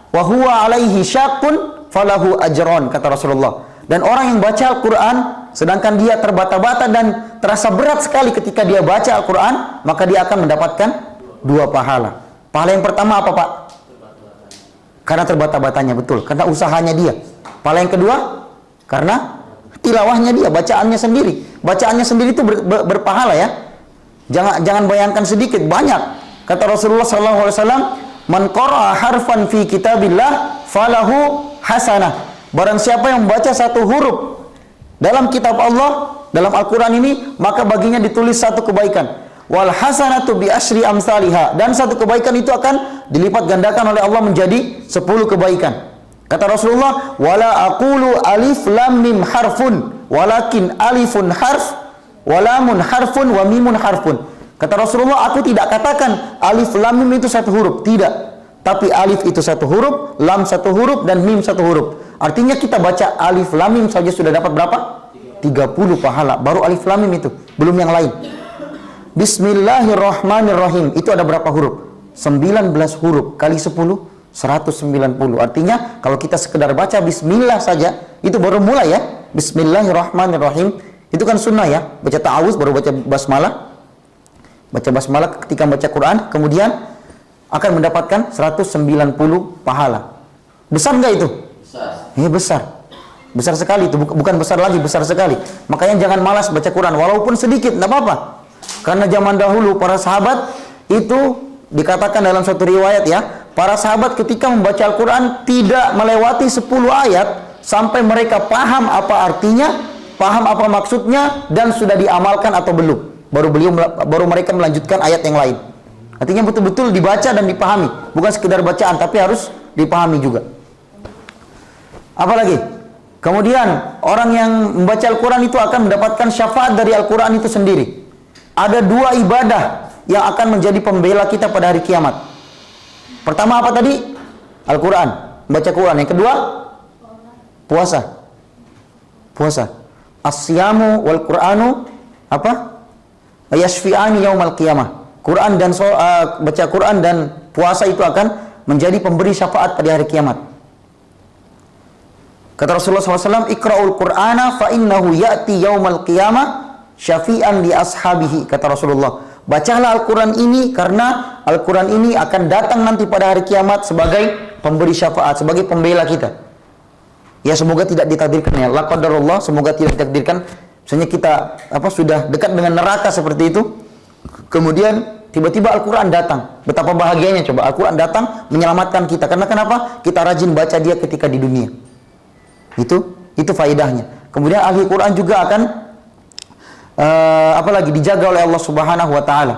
wa huwa 'alaihi syaqqun falahu ajran, kata Rasulullah. Dan orang yang baca Al-Quran sedangkan dia terbata-bata dan terasa berat sekali ketika dia baca Al-Quran, maka dia akan mendapatkan 2 pahala. Pahala yang pertama apa, Pak? Karena terbata-batanya, betul. Karena usahanya dia. Pahala yang kedua karena tilawahnya dia, bacaannya sendiri. Bacaannya sendiri itu berpahala ya. Jangan bayangkan sedikit, banyak. Kata Rasulullah SAW, man qara'a harfan fi kitabillah falahu hasanah. Barang siapa yang membaca satu huruf dalam kitab Allah, dalam Al-Quran ini, maka baginya ditulis 1 kebaikan. Wal hasanatu bi asyri amsalihha. Dan 1 kebaikan itu akan dilipat gandakan oleh Allah menjadi 10 kebaikan. Kata Rasulullah, wala aqulu alif lam mim harfun, walakin alifun harf, walamun harfun, wa mimun harfun. Kata Rasulullah, aku tidak katakan alif lam mim itu 1 huruf, tidak. Tapi alif itu 1 huruf, lam 1 huruf, dan mim 1 huruf. Artinya kita baca alif lam mim saja sudah dapat berapa? 30 pahala. Baru alif lam mim itu, belum yang lain. Bismillahirrahmanirrahim. Itu ada berapa huruf? 19 huruf kali 10, 190. Artinya kalau kita sekedar baca bismillah saja, itu baru mulai ya. Bismillahirrahmanirrahim. Itu kan sunnah ya. Baca ta'awuz baru baca basmalah. Baca basmalah ketika baca Quran, kemudian akan mendapatkan 190 pahala. Besar enggak itu? Besar. Besar. Besar sekali itu, bukan besar lagi, besar sekali. Makanya jangan malas baca Quran, walaupun sedikit, enggak apa-apa. Karena zaman dahulu para sahabat itu dikatakan dalam satu riwayat ya, para sahabat ketika membaca Al-Quran tidak melewati 10 ayat sampai mereka paham apa artinya, paham apa maksudnya, dan sudah diamalkan atau belum. Baru mereka melanjutkan ayat yang lain. Artinya betul-betul dibaca dan dipahami, bukan sekedar bacaan, tapi harus dipahami juga. Apalagi? Kemudian orang yang membaca Al-Quran itu akan mendapatkan syafaat dari Al-Quran itu sendiri. Ada 2 ibadah yang akan menjadi pembela kita pada hari kiamat. Pertama apa tadi? Al-Quran, membaca Quran. Yang kedua? Puasa. As-siyamu wal Qur'anu apa? Yashfi'ani yaumal qiyamah. Quran dan baca Quran dan puasa itu akan menjadi pemberi syafaat pada hari kiamat. Kata Rasulullah SAW, Iqra'ul Qur'ana fa innahu ya'ti yaumal qiyamah syafi'an li ashabihi. Kata Rasulullah, bacalah Al-Quran ini karena Al-Quran ini akan datang nanti pada hari kiamat sebagai pemberi syafaat, sebagai pembela kita. Ya semoga tidak ditakdirkan ya. La qadarullah, semoga tidak ditakdirkan. Misalnya kita sudah dekat dengan neraka seperti itu, kemudian tiba-tiba Al-Quran datang. Betapa bahagianya coba, Al-Quran datang menyelamatkan kita. Karena kenapa? Kita rajin baca dia ketika di dunia. Itu faedahnya. Kemudian ahli Quran juga akan dijaga oleh Allah Subhanahu wa taala.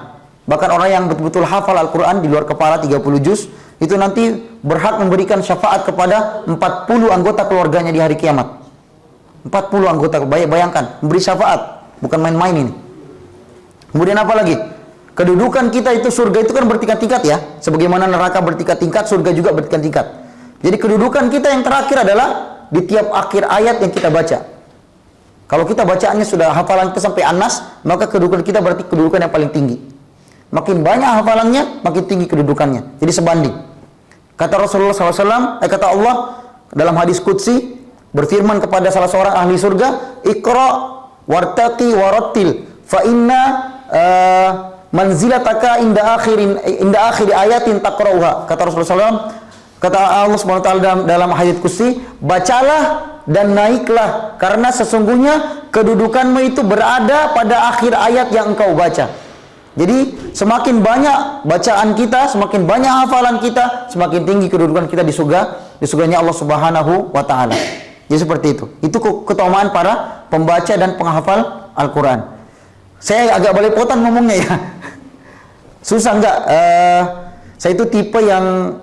Bahkan orang yang betul-betul hafal Al-Quran di luar kepala 30 juz, itu nanti berhak memberikan syafaat kepada 40 anggota keluarganya di hari kiamat. 40 anggota, bayangkan, memberi syafaat, bukan main-main ini. Kemudian apa lagi? Kedudukan kita itu, surga itu kan bertingkat-tingkat ya. Sebagaimana neraka bertingkat-tingkat, surga juga bertingkat-tingkat. Jadi kedudukan kita yang terakhir adalah di tiap akhir ayat yang kita baca. Kalau kita bacaannya sudah hafalan kita sampai An-Nas, maka kedudukan kita berarti kedudukan yang paling tinggi. Makin banyak hafalannya, makin tinggi kedudukannya. Jadi sebanding. Kata Rasulullah SAW, kata Allah dalam hadis qudsi, berfirman kepada salah seorang ahli surga, Iqra wartaqi warattil fa inna manzilataka inda akhiri ayatin taqra'uha. Kata Rasulullah SAW, kata Allah Subhanahu wa taala dalam hadits qudsi, bacalah dan naiklah karena sesungguhnya kedudukanmu itu berada pada akhir ayat yang engkau baca. Jadi semakin banyak bacaan kita, semakin banyak hafalan kita, semakin tinggi kedudukan kita di surganya Allah Subhanahu wa taala. Jadi seperti itu. Itu keutamaan para pembaca dan penghafal Al-Qur'an. Saya agak belepotan ngomongnya ya. Susah enggak? Saya itu tipe yang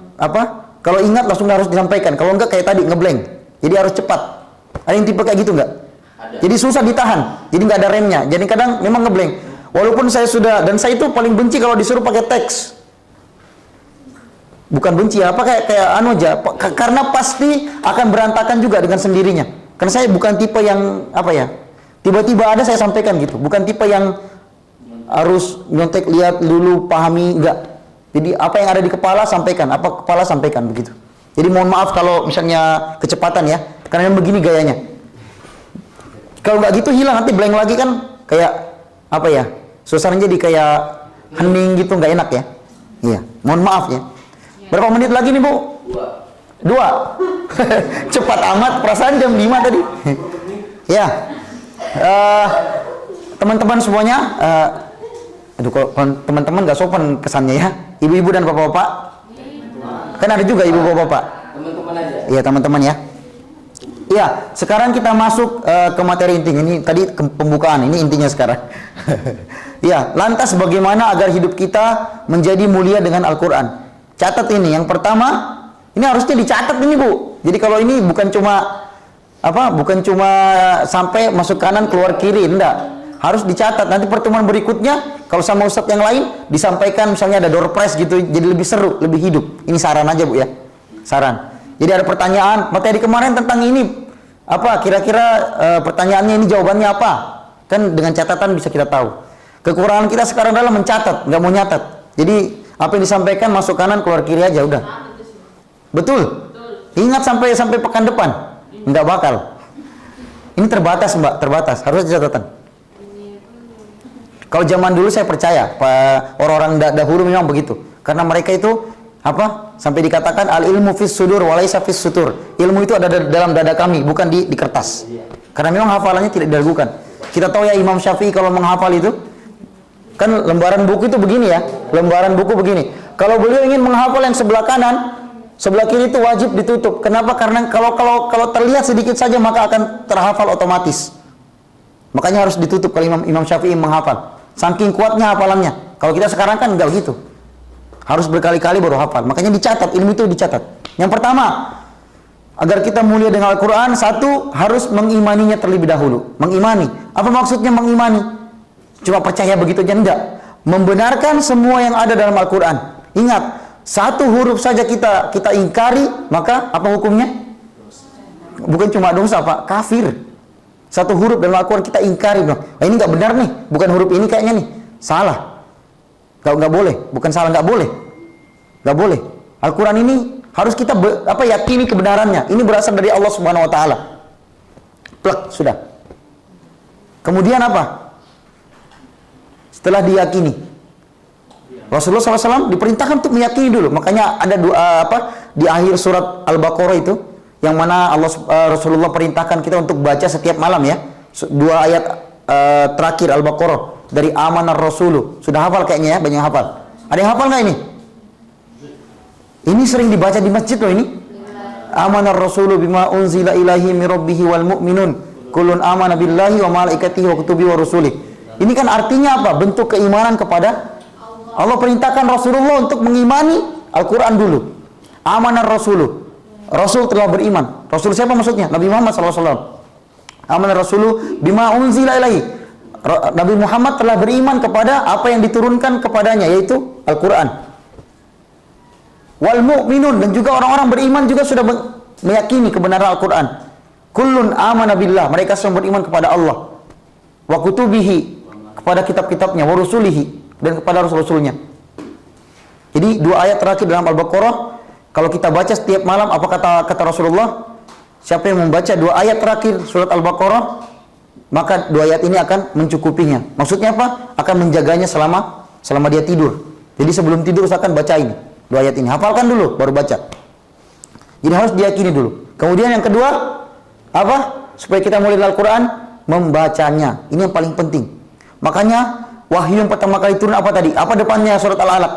kalau ingat langsung harus disampaikan. Kalau enggak kayak tadi ngeblank. Jadi harus cepat. Ada yang tipe kayak gitu enggak? Ada. Jadi susah ditahan. Jadi enggak ada remnya. Jadi kadang memang ngeblank. Walaupun saya itu paling benci kalau disuruh pakai teks. Bukan benci ya, kayak anu aja. Karena pasti akan berantakan juga dengan sendirinya. Karena saya bukan tipe yang tiba-tiba ada saya sampaikan gitu. Bukan tipe yang harus nyontek, lihat dulu, pahami, enggak. Jadi apa yang ada di kepala sampaikan, begitu. Jadi mohon maaf kalau misalnya kecepatan ya, karena begini gayanya. Kalau nggak gitu hilang, nanti blank lagi kan kayak suasananya jadi kayak hening gitu, nggak enak ya. Iya, mohon maaf ya. Berapa menit lagi nih Bu? 2. Cepat amat, perasaan jam 5 tadi. Ya, teman-teman semuanya, kalau teman-teman nggak sopan kesannya ya. Ibu-ibu dan bapak-bapak, kan ada juga ibu bapak-bapak. Teman-teman aja. Iya teman-teman ya. Iya, sekarang kita masuk ke materi inti. Ini tadi pembukaan, ini intinya sekarang. Iya, lantas bagaimana agar hidup kita menjadi mulia dengan Al-Quran? Catat ini. Yang pertama, ini harusnya dicatat ini Bu. Jadi kalau ini bukan cuma sampai masuk kanan keluar kiri, enggak. Harus dicatat. Nanti pertemuan berikutnya kalau sama ustadz yang lain disampaikan, misalnya ada door prize gitu, jadi lebih seru, lebih hidup. Ini saran aja Bu ya. Saran. Jadi ada pertanyaan, materi kemarin tentang ini kira-kira pertanyaannya ini jawabannya apa? Kan dengan catatan bisa kita tahu. Kekurangan kita sekarang adalah mencatat, nggak mau nyatat. Jadi apa yang disampaikan masuk kanan keluar kiri aja udah. Betul. Ingat sampai pekan depan. Nggak bakal. Ini terbatas Mbak, terbatas. Harus ada catatan. Kalau zaman dulu saya percaya, orang-orang dahulu memang begitu. Karena mereka itu sampai dikatakan al ilmu fis sudur walaisa fis sutur. Ilmu itu ada dalam dada kami, bukan di kertas. Karena memang hafalannya tidak diragukan. Kita tahu ya Imam Syafi'i kalau menghafal itu kan lembaran buku itu begini ya, lembaran buku begini. Kalau beliau ingin menghafal yang sebelah kanan, sebelah kiri itu wajib ditutup. Kenapa? Karena kalau terlihat sedikit saja maka akan terhafal otomatis. Makanya harus ditutup kalau Imam Syafi'i menghafal. Saking kuatnya hafalannya. Kalau kita sekarang kan enggak begitu. Harus berkali-kali baru hafal. Makanya dicatat, ilmu itu dicatat. Yang pertama, agar kita mulia dengan Al-Quran, satu, harus mengimaninya terlebih dahulu. Mengimani. Apa maksudnya mengimani? Cuma percaya begitu aja enggak. Membenarkan semua yang ada dalam Al-Quran. Ingat, satu huruf saja kita ingkari, maka apa hukumnya? Bukan cuma dosa Pak, kafir. Satu huruf dalam Al-Quran kita ingkari, ini nggak benar nih, bukan huruf ini kayaknya nih, salah. Nggak boleh, bukan salah, nggak boleh. Al-Quran ini harus kita yakini kebenarannya. Ini berasal dari Allah Subhanahu Wa Taala. Plek, sudah. Kemudian apa? Setelah diyakini, Rasulullah SAW diperintahkan untuk meyakini dulu. Makanya ada di akhir surat Al-Baqarah itu, yang mana Rasulullah perintahkan kita untuk baca setiap malam ya. 2 ayat terakhir Al-Baqarah dari Amanar Rasulu. Sudah hafal kayaknya ya, banyak hafal. Ada yang hafal nggak ini? Ini sering dibaca di masjid loh ini. Amanar Rasulu bima unzila ilahi min rabbihi wal mu'minun kullun amana billahi wa malaikatihi wa kutubihi wa rusulih. Ini kan artinya apa? Bentuk keimanan kepada Allah. Perintahkan Rasulullah untuk mengimani Al-Quran dulu. Amanar Rasulu. Rasul telah beriman. Rasul siapa maksudnya? Nabi Muhammad SAW. Amanar Rasulu bima unzila ilahi. Nabi Muhammad telah beriman kepada apa yang diturunkan kepadanya, yaitu Al-Quran. Wal mu'minun, dan juga orang-orang beriman juga sudah meyakini kebenaran Al-Quran. Kullun amana billah, mereka semua beriman kepada Allah. Wa kutubihi, kepada kitab-kitabnya. Wa rusulihi, dan kepada rasul-rasulnya. Jadi 2 ayat terakhir dalam Al-Baqarah, kalau kita baca setiap malam, apa kata Rasulullah? Siapa yang membaca 2 ayat terakhir surat Al-Baqarah, maka 2 ayat ini akan mencukupinya. Maksudnya apa? Akan menjaganya selama selama dia tidur. Jadi sebelum tidur usahakan baca ini, 2 ayat ini. Hafalkan dulu baru baca. Jadi harus diyakini dulu. Kemudian yang kedua, apa? Supaya kita mulai Al-Quran, membacanya. Ini yang paling penting. Makanya wahyu yang pertama kali turun apa tadi? Apa depannya surat Al-Alaq?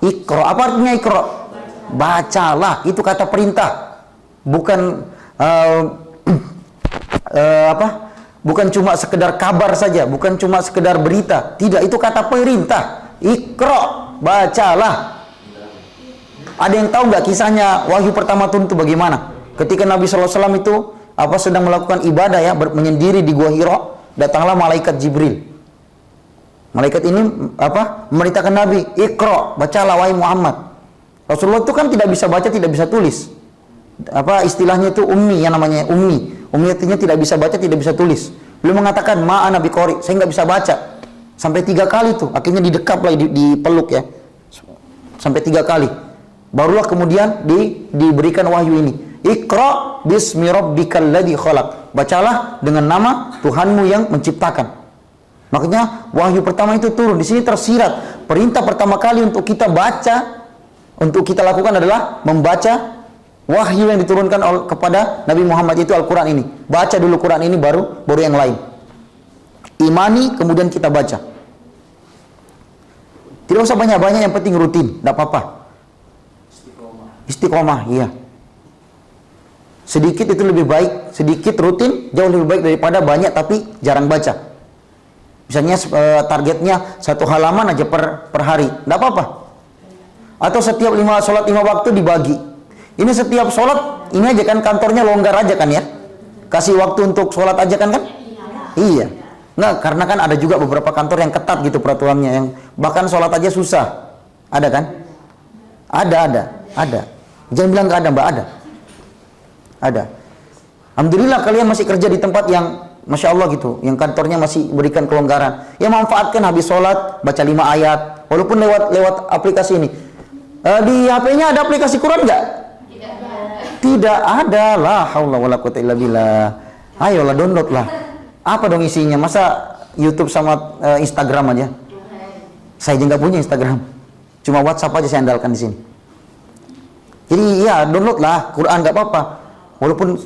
Iqra. Apa artinya Iqra? Bacalah. Itu kata perintah. Bukan bukan cuma sekedar kabar saja, bukan cuma sekedar berita. Tidak, itu kata perintah. Iqra, bacalah. Ada yang tahu nggak kisahnya wahyu pertama turun itu bagaimana? Ketika Nabi SAW itu sedang melakukan ibadah ya, menyendiri di Gua Hira, datanglah malaikat Jibril. Malaikat ini memerintahkan Nabi, Iqra, bacalah wahai Muhammad. Rasulullah itu kan tidak bisa baca, tidak bisa tulis. Istilahnya itu ummi, yang namanya ummi. Ummi artinya tidak bisa baca, tidak bisa tulis. Beliau mengatakan, ma'ana biqori, saya nggak bisa baca. Sampai 3 kali tuh, akhirnya didekap lagi, dipeluk ya. Sampai 3 kali. Barulah kemudian diberikan wahyu ini. Iqra bismi rabbikal ladzi khalaq. Bacalah dengan nama Tuhanmu yang menciptakan. Makanya wahyu pertama itu turun. Di sini tersirat perintah pertama kali untuk kita baca, untuk kita lakukan adalah membaca wahyu yang diturunkan kepada Nabi Muhammad, itu Al-Quran ini. Baca dulu Quran ini, baru yang lain. Imani, kemudian kita baca. Tidak usah banyak-banyak, yang penting rutin, tidak apa-apa. Istiqomah, iya. Sedikit itu lebih baik, sedikit rutin jauh lebih baik daripada banyak tapi jarang baca. Misalnya targetnya 1 halaman aja per hari, tidak apa-apa. Atau setiap sholat 5 waktu dibagi. Ini setiap sholat, ini aja kan kantornya longgar aja kan ya. Kasih waktu untuk sholat aja kan? Iya. Nggak, karena kan ada juga beberapa kantor yang ketat gitu peraturannya, yang bahkan sholat aja susah. Ada kan? Ada. Jangan bilang nggak ada, Mbak, ada. Alhamdulillah kalian masih kerja di tempat yang Masya Allah gitu, yang kantornya masih berikan kelonggaran. Ya manfaatkan habis sholat, baca 5 ayat, walaupun lewat aplikasi ini. Di HP-nya ada aplikasi Quran nggak? Tidak ada. La haula wala quwwata illa billah. Ayolah download lah. Apa dong isinya? Masa YouTube sama Instagram aja? Saya juga nggak punya Instagram. Cuma WhatsApp aja saya andalkan di sini. Jadi ya download lah Quran, nggak apa-apa. Walaupun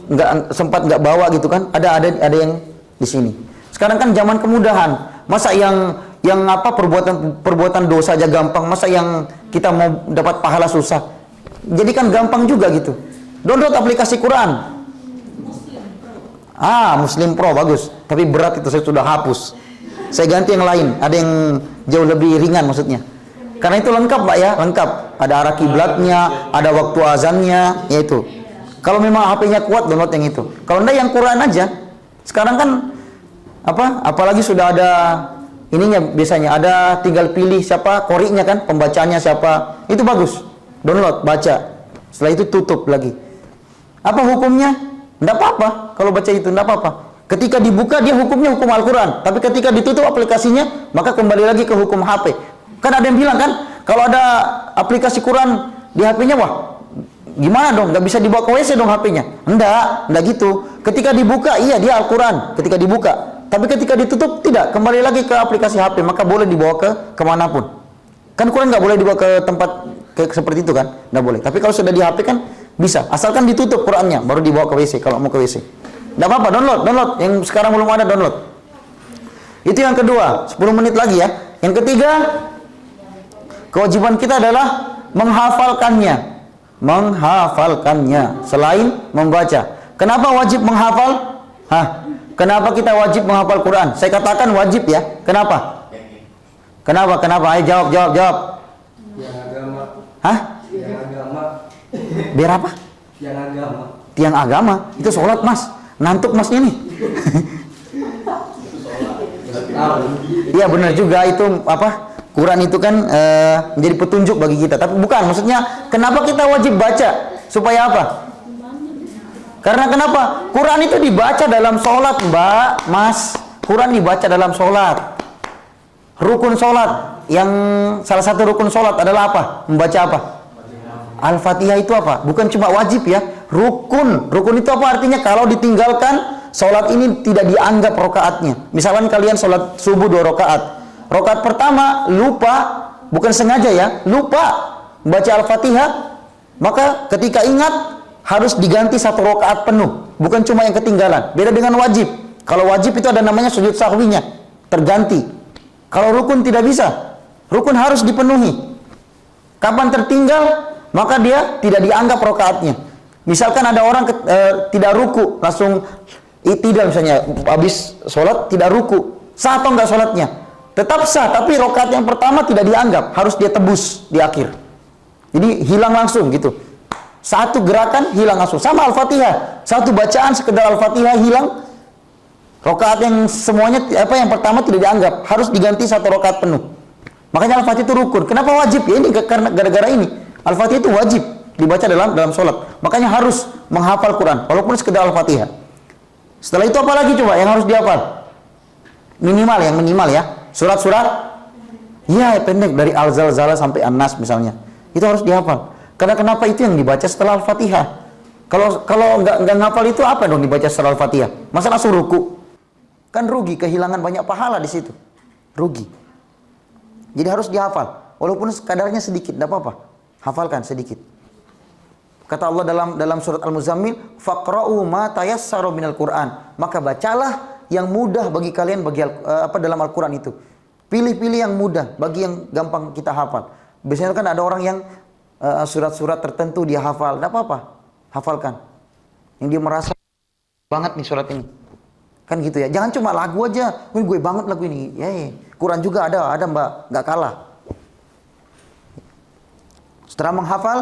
sempat nggak bawa gitu kan, ada yang di sini. Sekarang kan zaman kemudahan. Masa yang perbuatan dosa aja gampang, masa yang kita mau dapat pahala susah? Jadi kan gampang juga gitu. Download aplikasi Quran. Muslim Pro bagus, tapi berat itu, saya sudah hapus. Saya ganti yang lain, ada yang jauh lebih ringan maksudnya. Karena itu lengkap, Pak ya, lengkap. Ada arah kiblatnya, ada waktu azannya, yaitu. Kalau memang HP-nya kuat, download yang itu. Kalau enggak yang Quran aja. Sekarang kan apalagi sudah ada ininya, biasanya ada, tinggal pilih siapa qori'nya kan, pembacanya siapa. Itu bagus. Download, baca. Setelah itu tutup lagi. Apa hukumnya? Enggak apa-apa. Kalau baca itu enggak apa-apa. Ketika dibuka dia hukumnya hukum Al-Quran. Tapi ketika ditutup aplikasinya, maka kembali lagi ke hukum HP. Kan ada yang bilang kan, kalau ada aplikasi Quran di HP-nya, wah gimana dong, nggak bisa dibawa ke WC dong HP-nya. Enggak gitu. Ketika dibuka, iya dia Al-Quran ketika dibuka. Tapi ketika ditutup, tidak, kembali lagi ke aplikasi HP, maka boleh dibawa ke kemanapun. Kan Quran nggak boleh dibawa ke tempat kayak seperti itu kan, nggak boleh. Tapi kalau sudah di HP kan bisa, asalkan ditutup Qurannya, baru dibawa ke WC kalau mau ke WC. Nggak apa-apa, download. Yang sekarang belum ada, download. Itu yang kedua, 10 menit lagi ya. Yang ketiga, kewajiban kita adalah menghafalkannya selain membaca. Kenapa wajib menghafal? Kenapa kita wajib menghafal Quran? Saya katakan wajib ya. Kenapa? Ayo jawab. Tiang agama. Tiang agama. Biar apa? Tiang agama. Tiang agama. Itu sholat, Mas. Nantuk Masnya nih. Iya benar juga, itu Quran itu kan menjadi petunjuk bagi kita. Tapi bukan, maksudnya kenapa kita wajib baca? Supaya apa? Karena kenapa? Quran itu dibaca dalam sholat, Mbak, Mas. Quran dibaca dalam sholat. Rukun sholat, yang salah satu rukun sholat adalah apa? Membaca apa? Al-Fatihah itu apa? Bukan cuma wajib ya, rukun. Rukun itu apa artinya? Kalau ditinggalkan, sholat ini tidak dianggap rokaatnya. Misalkan kalian sholat subuh 2 rakaat, Rakaat pertama lupa, bukan sengaja ya, lupa baca Al-Fatihah, maka ketika ingat harus diganti satu rakaat penuh, bukan cuma yang ketinggalan. Beda dengan wajib. Kalau wajib itu ada namanya sujud sahwinya, terganti. Kalau rukun tidak bisa, rukun harus dipenuhi. Kapan tertinggal, maka dia tidak dianggap rakaatnya. Misalkan ada orang tidak ruku, langsung itidal misalnya, habis sholat tidak ruku, sah atau enggak sholatnya? Tetap sah, tapi rakaat yang pertama tidak dianggap, harus dia tebus di akhir. Jadi hilang langsung gitu. Satu gerakan hilang langsung. Sama Al-Fatihah, satu bacaan sekedar Al-Fatihah hilang. Rakaat yang semuanya yang pertama tidak dianggap, harus diganti satu rakaat penuh. Makanya Al-Fatihah itu rukun. Kenapa wajib? Ya ini karena gara-gara ini. Al-Fatihah itu wajib dibaca dalam sholat. Makanya harus menghafal Quran, walaupun sekedar Al-Fatihah. Setelah itu apa lagi coba yang harus dihafal? Minimal ya. Surat-surat ya pendek dari Al-Zalzalah sampai An-Nas misalnya. Itu harus dihafal. Karena kenapa itu yang dibaca setelah Al-Fatihah? Kalau nggak ngapal itu apa dong dibaca setelah Al-Fatihah? Masa langsung ruku? Kan rugi, kehilangan banyak pahala di situ. Rugi. Jadi harus dihafal. Walaupun kadarnya sedikit, tidak apa-apa. Hafalkan sedikit. Kata Allah dalam surat Al-Muzammil, "Faqra'u ma tayassara minal Qur'an." Maka bacalah yang mudah bagi kalian dalam Al-Qur'an itu. Pilih-pilih yang mudah bagi yang gampang kita hafal. Biasanya kan ada orang yang surat-surat tertentu dia hafal, tidak apa-apa. Hafalkan. Yang dia merasa banget nih surat ini. Kan gitu ya. Jangan cuma lagu aja. Gue banget lagu ini. Ya. Quran juga ada Mbak, nggak kalah. Setelah menghafal,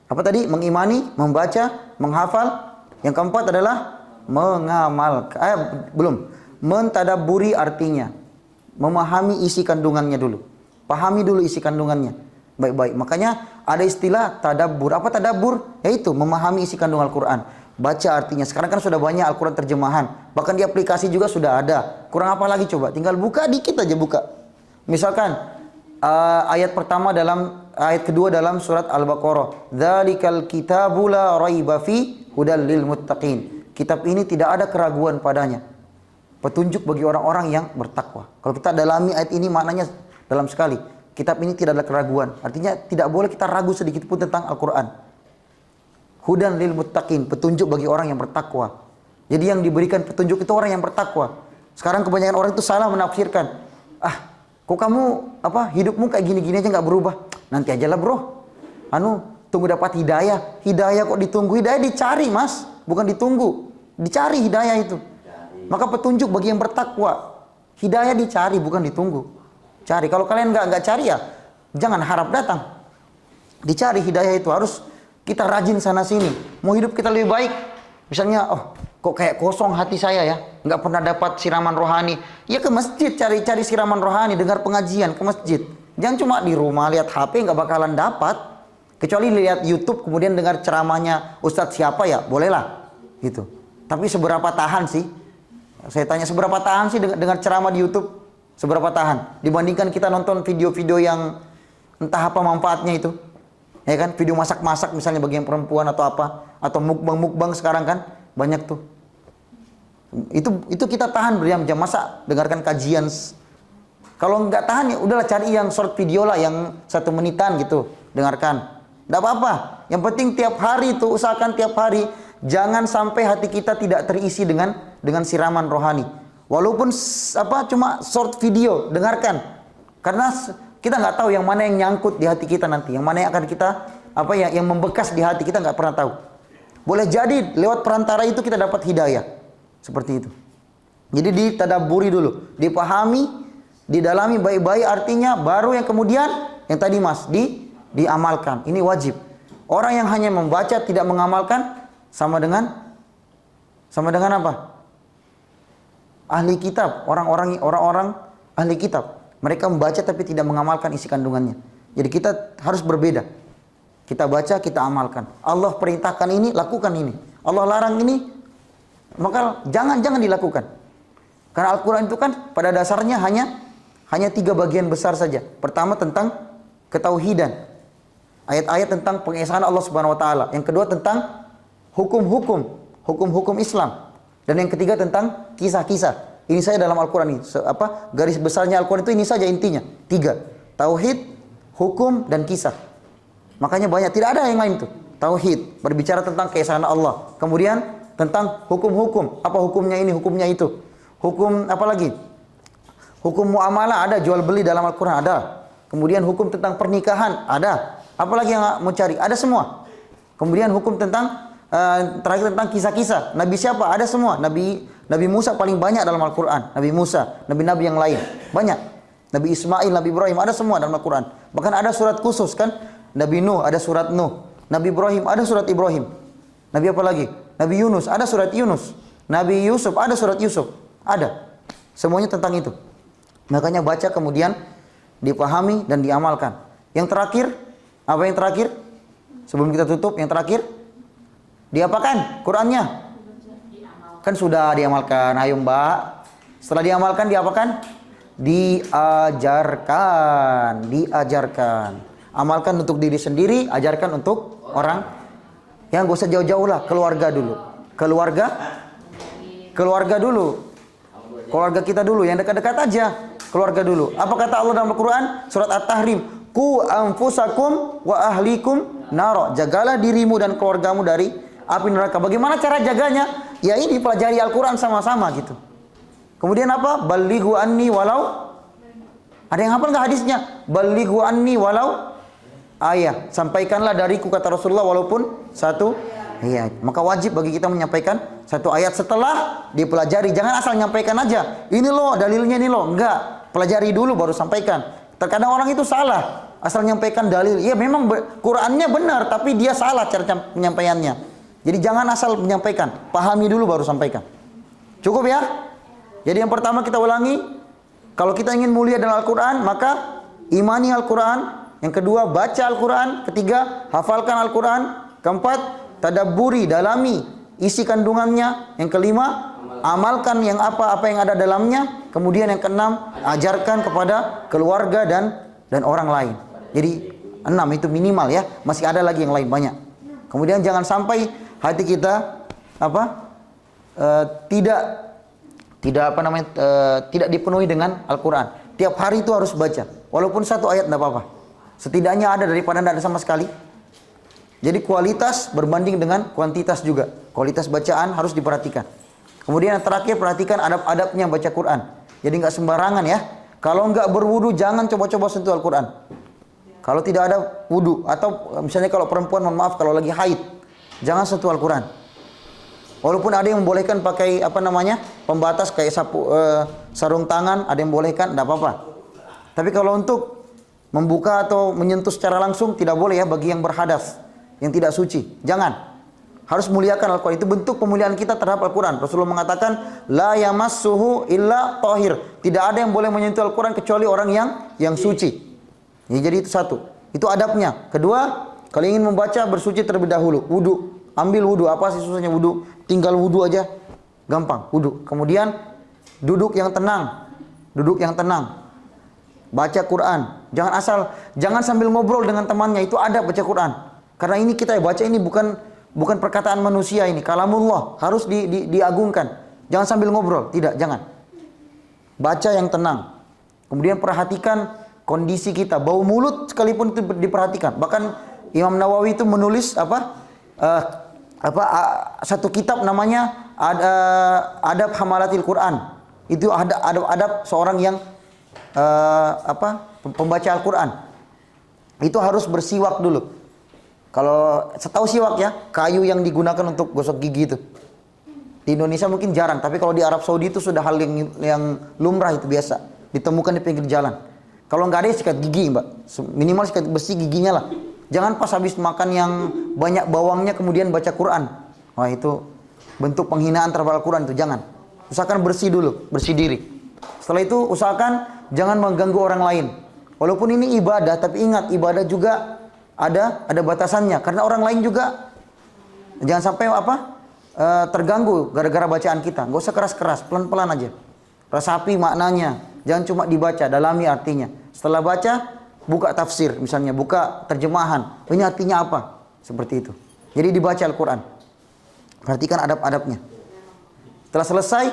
apa tadi? Mengimani, membaca, menghafal. Yang keempat adalah mengamalkan. Mentadabburi artinya. Memahami isi kandungannya dulu. Pahami dulu isi kandungannya. Baik-baik. Makanya ada istilah tadabbur. Apa tadabbur? Yaitu memahami isi kandungan Al-Quran. Baca artinya. Sekarang kan sudah banyak Al-Quran terjemahan. Bahkan di aplikasi juga sudah ada. Kurang apa lagi coba? Tinggal buka dikit aja buka. Misalkan ayat kedua dalam surat Al-Baqarah. Dzalikal kitabu la raiba fi hudal lil muttaqin. Kitab ini tidak ada keraguan padanya. Petunjuk bagi orang-orang yang bertakwa. Kalau kita dalami ayat ini maknanya dalam sekali. Kitab ini tidak ada keraguan. Artinya tidak boleh kita ragu sedikit pun tentang Al-Quran. Hudan lil muttaqin, petunjuk bagi orang yang bertakwa. Jadi yang diberikan petunjuk itu orang yang bertakwa. Sekarang kebanyakan orang itu salah menafsirkan. Kok kamu hidupmu kayak gini-gini aja nggak berubah? Nanti aja lah bro. Tunggu dapat hidayah. Hidayah kok ditunggu? Hidayah dicari mas, bukan ditunggu. Dicari hidayah itu. Maka petunjuk bagi yang bertakwa. Hidayah dicari, bukan ditunggu. Cari. Kalau kalian nggak cari ya, jangan harap datang. Dicari hidayah itu, harus kita rajin sana sini. Mau hidup kita lebih baik. Misalnya, kok kayak kosong hati saya ya, nggak pernah dapat siraman rohani. Ya ke masjid cari siraman rohani, dengar pengajian ke masjid. Jangan cuma di rumah lihat HP, nggak bakalan dapat. Kecuali lihat YouTube kemudian dengar ceramahnya Ustadz siapa ya, bolehlah gitu. Tapi seberapa tahan sih? Saya tanya seberapa tahan sih dengar ceramah di YouTube? Seberapa tahan dibandingkan kita nonton video-video yang entah apa manfaatnya itu, ya kan? Video masak-masak misalnya bagi yang perempuan atau apa, atau mukbang sekarang kan banyak tuh. Itu kita tahan berjam-jam, masa dengarkan kajian. Kalau nggak tahan ya udahlah cari yang short video lah, yang 1 menitan gitu, dengarkan. Nggak apa-apa. Yang penting tiap hari itu usahakan tiap hari jangan sampai hati kita tidak terisi dengan siraman rohani. Walaupun cuma short video, dengarkan. Karena kita nggak tahu yang mana yang nyangkut di hati kita nanti, yang mana yang akan kita yang membekas di hati kita nggak pernah tahu. Boleh jadi lewat perantara itu kita dapat hidayah. Seperti itu. Jadi ditadabburi dulu, dipahami, didalami baik-baik artinya, baru yang kemudian yang tadi mas diamalkan. Ini wajib. Orang yang hanya membaca tidak mengamalkan sama dengan apa? Ahli kitab, orang-orang ahli kitab. Mereka membaca tapi tidak mengamalkan isi kandungannya. Jadi kita harus berbeda. Kita baca, kita amalkan. Allah perintahkan ini, lakukan ini. Allah larang ini, maka jangan dilakukan. Karena Al-Quran itu kan pada dasarnya hanya 3 bagian besar saja. Pertama tentang ketauhidan. Ayat-ayat tentang pengesaan Allah Subhanahu wa taala. Yang kedua tentang hukum-hukum Islam. Dan yang ketiga tentang kisah-kisah. Ini saja dalam Al-Quran ini. Garis besarnya Al-Quran itu ini saja intinya. 3. Tauhid, hukum, dan kisah. Makanya banyak, tidak ada yang lain tuh. Tauhid, berbicara tentang keesaan Allah. Kemudian tentang hukum-hukum. Apa hukumnya ini, hukumnya itu. Hukum apa lagi? Hukum muamalah ada, jual beli dalam Al-Quran ada. Kemudian hukum tentang pernikahan ada. Apalagi yang mau cari? Ada semua. Kemudian hukum tentang terakhir tentang kisah-kisah. Nabi siapa? Ada semua. Nabi Musa paling banyak dalam Al-Quran. Nabi Musa, nabi-nabi yang lain banyak. Nabi Ismail, Nabi Ibrahim ada semua dalam Al-Quran. Bahkan ada surat khusus kan? Nabi Nuh ada surat Nuh. Nabi Ibrahim ada surat Ibrahim. Nabi apa lagi? Nabi Yunus ada surat Yunus. Nabi Yusuf ada surat Yusuf. Ada. Semuanya tentang itu. Makanya baca kemudian dipahami dan diamalkan. Yang terakhir, apa yang terakhir? Sebelum kita tutup, yang terakhir diapakan Qurannya? Kan sudah diamalkan. Ayo Mbak. Setelah diamalkan diapakan? Diajarkan. Diajarkan. Amalkan untuk diri sendiri, ajarkan untuk orang. Yang gak usah jauh-jauh lah, keluarga dulu. Keluarga dulu. Keluarga kita dulu, yang dekat-dekat aja. Keluarga dulu. Apa kata Allah dalam Al-Quran? Surat At-Tahrim. Ku anfusakum wa ahlikum naro. Jagalah dirimu dan keluargamu dari api neraka. Bagaimana cara jaganya? Ya ini pelajari Al-Quran sama-sama gitu. Kemudian apa? Balighu anni walau. Ada yang hafal nggak hadisnya? Balighu anni walau ayat. Sampaikanlah dariku kata Rasulullah walaupun satu ayat. Maka wajib bagi kita menyampaikan satu ayat setelah dipelajari. Jangan asal nyampaikan aja. Ini loh dalilnya ini loh. Enggak. Pelajari dulu baru sampaikan. Terkadang orang itu salah. Asal nyampaikan dalil. Ya memang Qurannya benar. Tapi dia salah cara penyampaiannya. Jadi jangan asal menyampaikan. Pahami dulu baru sampaikan. Cukup ya? Jadi yang pertama kita ulangi. Kalau kita ingin mulia dalam Al-Quran, maka imani Al-Quran. Yang kedua, baca Al-Quran. Ketiga, hafalkan Al-Quran. Keempat, tadabburi, dalami isi kandungannya. Yang kelima, amalkan yang apa yang ada dalamnya. Kemudian yang keenam, ajarkan kepada keluarga dan orang lain. Jadi 6 itu minimal ya. Masih ada lagi yang lain banyak. Kemudian jangan sampai hati kita tidak dipenuhi dengan Al-Quran. Tiap hari itu harus baca. Walaupun satu ayat tidak apa-apa. Setidaknya ada daripada tidak ada sama sekali. Jadi kualitas berbanding dengan kuantitas juga. Kualitas bacaan harus diperhatikan. Kemudian yang terakhir, perhatikan adab-adabnya baca Quran. Jadi nggak sembarangan ya. Kalau nggak berwudu jangan coba-coba sentuh Al-Quran. Kalau tidak ada wudu atau misalnya kalau perempuan, mohon maaf kalau lagi haid, jangan sentuh Al-Quran. Walaupun ada yang membolehkan pakai pembatas kayak sarung tangan, ada yang membolehkan, tidak apa-apa. Tapi kalau untuk membuka atau menyentuh secara langsung tidak boleh ya bagi yang berhadas, yang tidak suci. Jangan. Harus muliakan Al-Quran. Itu bentuk pemuliaan kita terhadap Al-Quran. Rasulullah mengatakan, la yamassuhu illa tahir. Tidak ada yang boleh menyentuh Al-Quran kecuali orang yang suci. Ya, jadi itu satu. Itu adabnya. Kedua, kalau ingin membaca bersuci terlebih dahulu. Wudu. Ambil wudu. Apa sih susahnya wudu? Tinggal wudu aja. Gampang. Wudu. Kemudian duduk yang tenang. Duduk yang tenang. Baca Quran. Jangan sambil ngobrol dengan temannya. Itu adab baca Quran. Karena ini kita baca ini bukan perkataan manusia ini. Kalamullah. Harus diagungkan. Jangan sambil ngobrol. Tidak, jangan. Baca yang tenang. Kemudian perhatikan kondisi kita. Bau mulut sekalipun itu diperhatikan. Bahkan Imam Nawawi itu menulis satu kitab namanya Adab Hamalatil Quran. Itu adab seorang yang pembaca Al-Quran. Itu harus bersiwak dulu. Kalau setahu siwak ya, kayu yang digunakan untuk gosok gigi itu. Di Indonesia mungkin jarang, tapi kalau di Arab Saudi itu sudah hal yang lumrah, itu biasa. Ditemukan di pinggir jalan. Kalau nggak ada sikat gigi, Mbak. Minimal sikat besi giginya lah. Jangan pas habis makan yang banyak bawangnya kemudian baca Quran. Wah, itu bentuk penghinaan terhadap Al-Quran itu, jangan. Usahakan bersih dulu, bersih diri. Setelah itu usahakan jangan mengganggu orang lain. Walaupun ini ibadah, tapi ingat ibadah juga ada batasannya. Karena orang lain juga jangan sampai terganggu gara-gara bacaan kita. Nggak usah keras-keras, pelan-pelan aja. Resapi maknanya. Jangan cuma dibaca, dalami artinya. Setelah baca, buka tafsir misalnya, buka terjemahan. Ini artinya apa? Seperti itu. Jadi dibaca Al-Quran. Perhatikan adab-adabnya. Setelah selesai,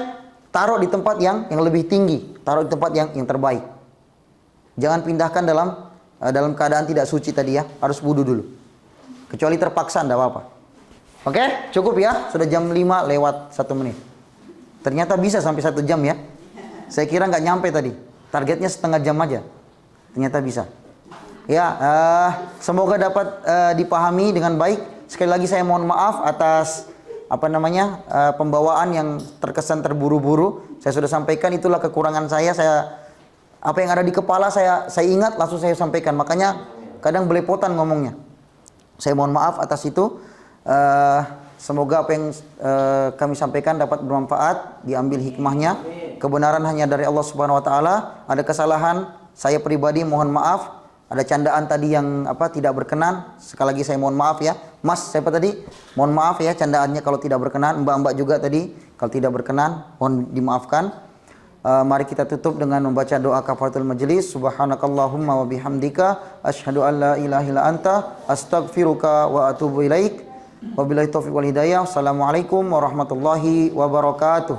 taruh di tempat yang lebih tinggi, taruh di tempat yang terbaik. Jangan pindahkan dalam keadaan tidak suci tadi ya, harus wudu dulu. Kecuali terpaksa enggak apa-apa. Oke, cukup ya. Sudah jam 5 lewat 1 menit. Ternyata bisa sampai 1 jam ya. Saya kira nggak nyampe tadi. Targetnya setengah jam aja. Ternyata bisa. Ya, semoga dapat dipahami dengan baik. Sekali lagi saya mohon maaf atas pembawaan yang terkesan terburu-buru. Saya sudah sampaikan, itulah kekurangan saya. Apa yang ada di kepala saya ingat langsung saya sampaikan. Makanya kadang belepotan ngomongnya. Saya mohon maaf atas itu. Semoga apa yang kami sampaikan dapat bermanfaat, diambil hikmahnya. Kebenaran hanya dari Allah Subhanahu wa taala. Ada kesalahan, saya pribadi mohon maaf. Ada candaan tadi yang tidak berkenan. Sekali lagi saya mohon maaf ya. Mas, siapa tadi? Mohon maaf ya candaannya kalau tidak berkenan. Mbak-mbak juga tadi kalau tidak berkenan, mohon dimaafkan. Mari kita tutup dengan membaca doa kafaratul majelis. Subhanakallahumma wa bihamdika asyhadu an la ilaha illa anta astaghfiruka wa atubu ilaik. Wabillahi taufiq wal hidayah. Assalamualaikum warahmatullahi wabarakatuh.